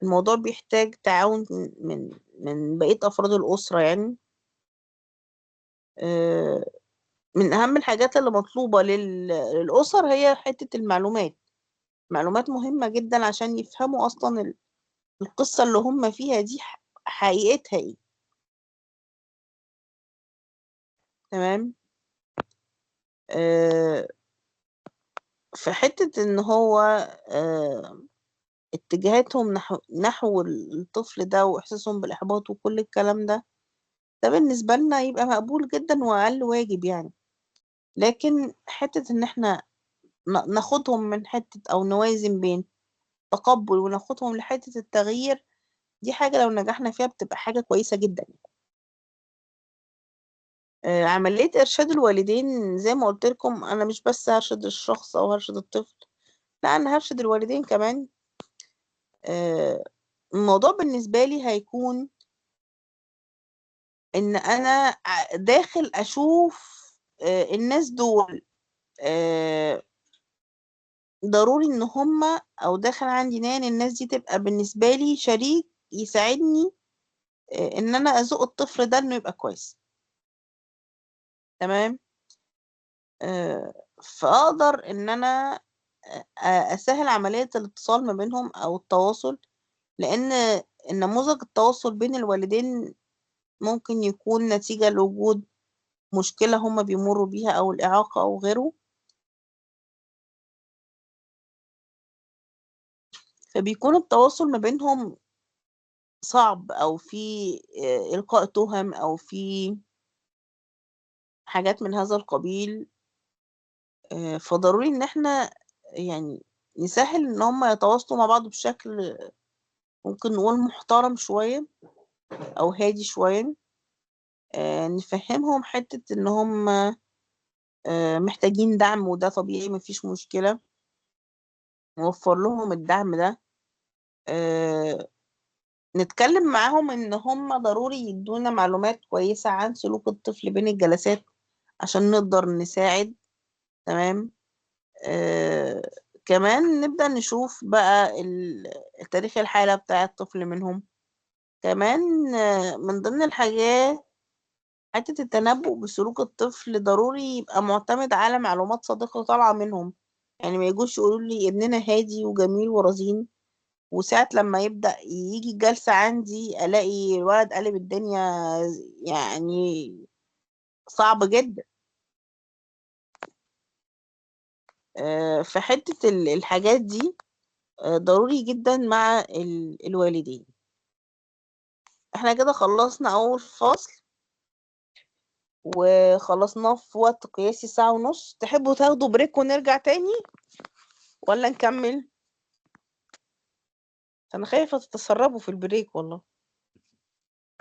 الموضوع بيحتاج تعاون من بقية افراد الاسرة يعني. آه، من اهم الحاجات اللي مطلوبة للاسر هي حتة المعلومات. معلومات مهمة جدا عشان يفهموا اصلا القصة اللي هم فيها دي حقيقتها ايه. تمام. آه، في حتة ان هو اتجاهاتهم نحو الطفل ده واحساسهم بالاحباط وكل الكلام ده بالنسبة لنا يبقى مقبول جدا واقل واجب يعني. لكن حتة ان احنا ناخدهم من حتة او نوازن بين تقبل وناخدهم لحتة التغيير، دي حاجة لو نجحنا فيها بتبقى حاجة كويسة جدا. عملية إرشاد الوالدين زي ما قلت لكم، أنا مش بس هرشد الشخص أو هرشد الطفل، لا أنا هرشد الوالدين كمان. الموضوع بالنسبة لي هيكون ان انا داخل اشوف الناس دول ضروري ان هم، او داخل عندي نان الناس دي تبقى بالنسبة لي شريك يساعدني ان انا ازق الطفل ده انه يبقى كويس. تمام. فاقدر ان انا اسهل عملية الاتصال ما بينهم او التواصل، لان نموذج التواصل بين الوالدين ممكن يكون نتيجة لوجود مشكلة هم بيمروا بيها أو الإعاقة أو غيره. فبيكون التواصل ما بينهم صعب، أو في إلقاء تهم، أو في حاجات من هذا القبيل. فضروري إن احنا يعني نسهل إن هم يتواصلوا مع بعض بشكل ممكن نقول محترم شوية أو هادي شوية. نفهمهم حتة إن هم محتاجين دعم، وده طبيعي مفيش مشكلة، نوفر لهم الدعم ده. نتكلم معاهم ان هم ضروري يدونا معلومات كويسة عن سلوك الطفل بين الجلسات عشان نقدر نساعد. تمام. كمان نبدأ نشوف بقى تاريخ الحالة بتاع الطفل منهم. كمان من ضمن الحاجات حتة التنبؤ بسلوك الطفل ضروري يبقى معتمد على معلومات صادقة طالعة منهم، يعني ما يجوش يقولوا لي ابننا هادي وجميل ورزين، وساعة لما يبدأ يجي الجلسة عندي ألاقي الولد قلب الدنيا، يعني صعب جدا. في حتة الحاجات دي ضروري جدا مع الوالدين. احنا كده خلصنا أول فصل وخلصناه في وقت قياسي ساعة ونص. تحبوا تاخدوا بريك ونرجع تاني ولا نكمل؟ أنا خايفة تتسربوا في البريك والله.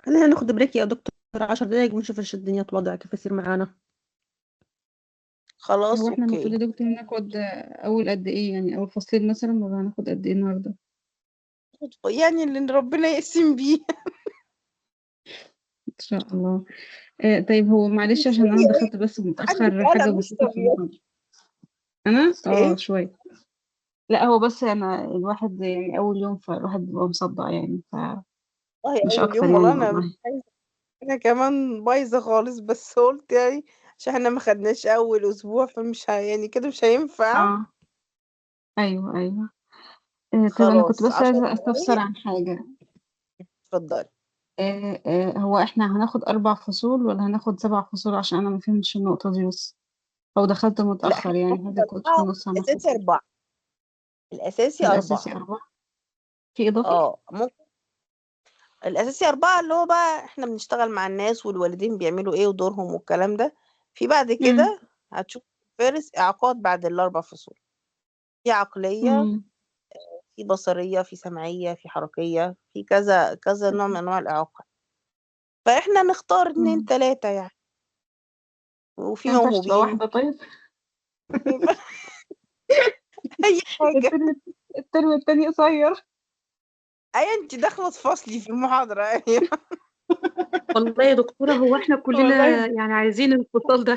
خلينا ناخد بريك يا دكتور 10 دقايق ونشوف ايش الدنيا توضع كيف يصير معانا. خلاص هو احنا المفروض أوكي. يا دكتور ناخد أول قد إيه، يعني أول فصلين مثلا، ولا هناخد قد إيه النهاردة؟ يعني اللي ربنا يقسم بيه. إن شاء الله. طيب هو معلش عشان أنا دخلت بس عندك متأخر حاجة قلق مش بسيطة في طبيعي. المحاضرة. أنا ايه شوية. لا هو بس أنا الواحد يعني أول يوم، فالواحد بيبقى مصدع يعني، والله مش اول أكتر يوم، يعني والله انا والله. انا كمان بايظه خالص، بس قلت يعني عشان احنا ما خدناش اول اسبوع فمش يعني كده مش هينفع. اه أيوه أيوه. طيب أنا كنت خلاص بس 10 عايزة أستفسر دقايق عن حاجة. اتفضلي. هو احنا هناخد 4 فصول ولا هناخد 7 فصول؟ عشان انا ما فهمتش النقطة دي بس، او دخلت لا متأخر احنا يعني، هناخد حتى كنت في 4، النص هناخد. الاساسي 4، الاساسي الاساسي 4. 4، في اضافي؟ اه ممكن. الاساسي 4 اللي هو بقى احنا بنشتغل مع الناس والوالدين بيعملوا ايه ودورهم والكلام ده. في بعد امم كده هتشوف فارس اعاقات بعد الاربع فصول. في عقليه، امم في بصريه، في سمعيه، في حركيه، في كذا كذا نوع من انواع الاعاقه. فاحنا نختار 2 امم 3 يعني، وفي ما ينفعش تبقى موهوبين. واحدة طيب؟ اي حاجه. الترم الترم التاني قصير. انت داخله تفصلي في المحاضره ايوه. والله يا دكتورة هو احنا والله كلنا يعني عايزين الانفصال ده.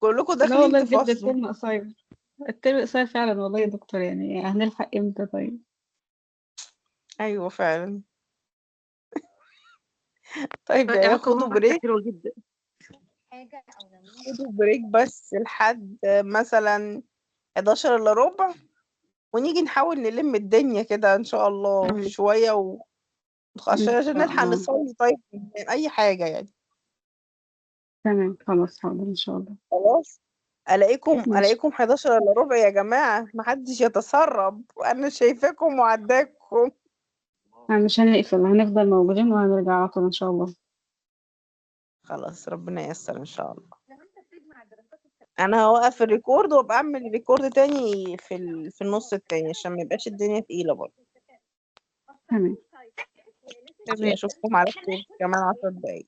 كلكم لا داخلين والله بجد تفصلوا. الترم قصير. الترم قصير فعلا والله يا دكتور، يعني هنلحق امتى طيب؟ ايوه فعلا. طيب يا إعاقة خدوا واحدة بريك. حلوة جدا. خدوا بريك بس لحد مثلا 11 الا ربع، ونيجي نحاول نلم الدنيا كده ان شاء الله تمام شويه ان عشان شاء نلحق الله. نصلي. طيب اي حاجه يعني. تمام خلاص حاضر ان شاء الله. خلاص. ماشي. الاقيكم 11 الا ربع يا جماعه، محدش يتسرب، وانا شايفاكم وعداكم. مش هنقفل، هنفضل موجودين وهنرجع على طول ان شاء الله. خلاص ربنا ييسر ان شاء الله. انا هوقف الريكورد وابقى اعمل ريكورد تاني في النص التاني عشان ما يبقاش الدنيا تقيلة برضه. تمام. تمام. اشوفكم على خير كمان 10 دقايق.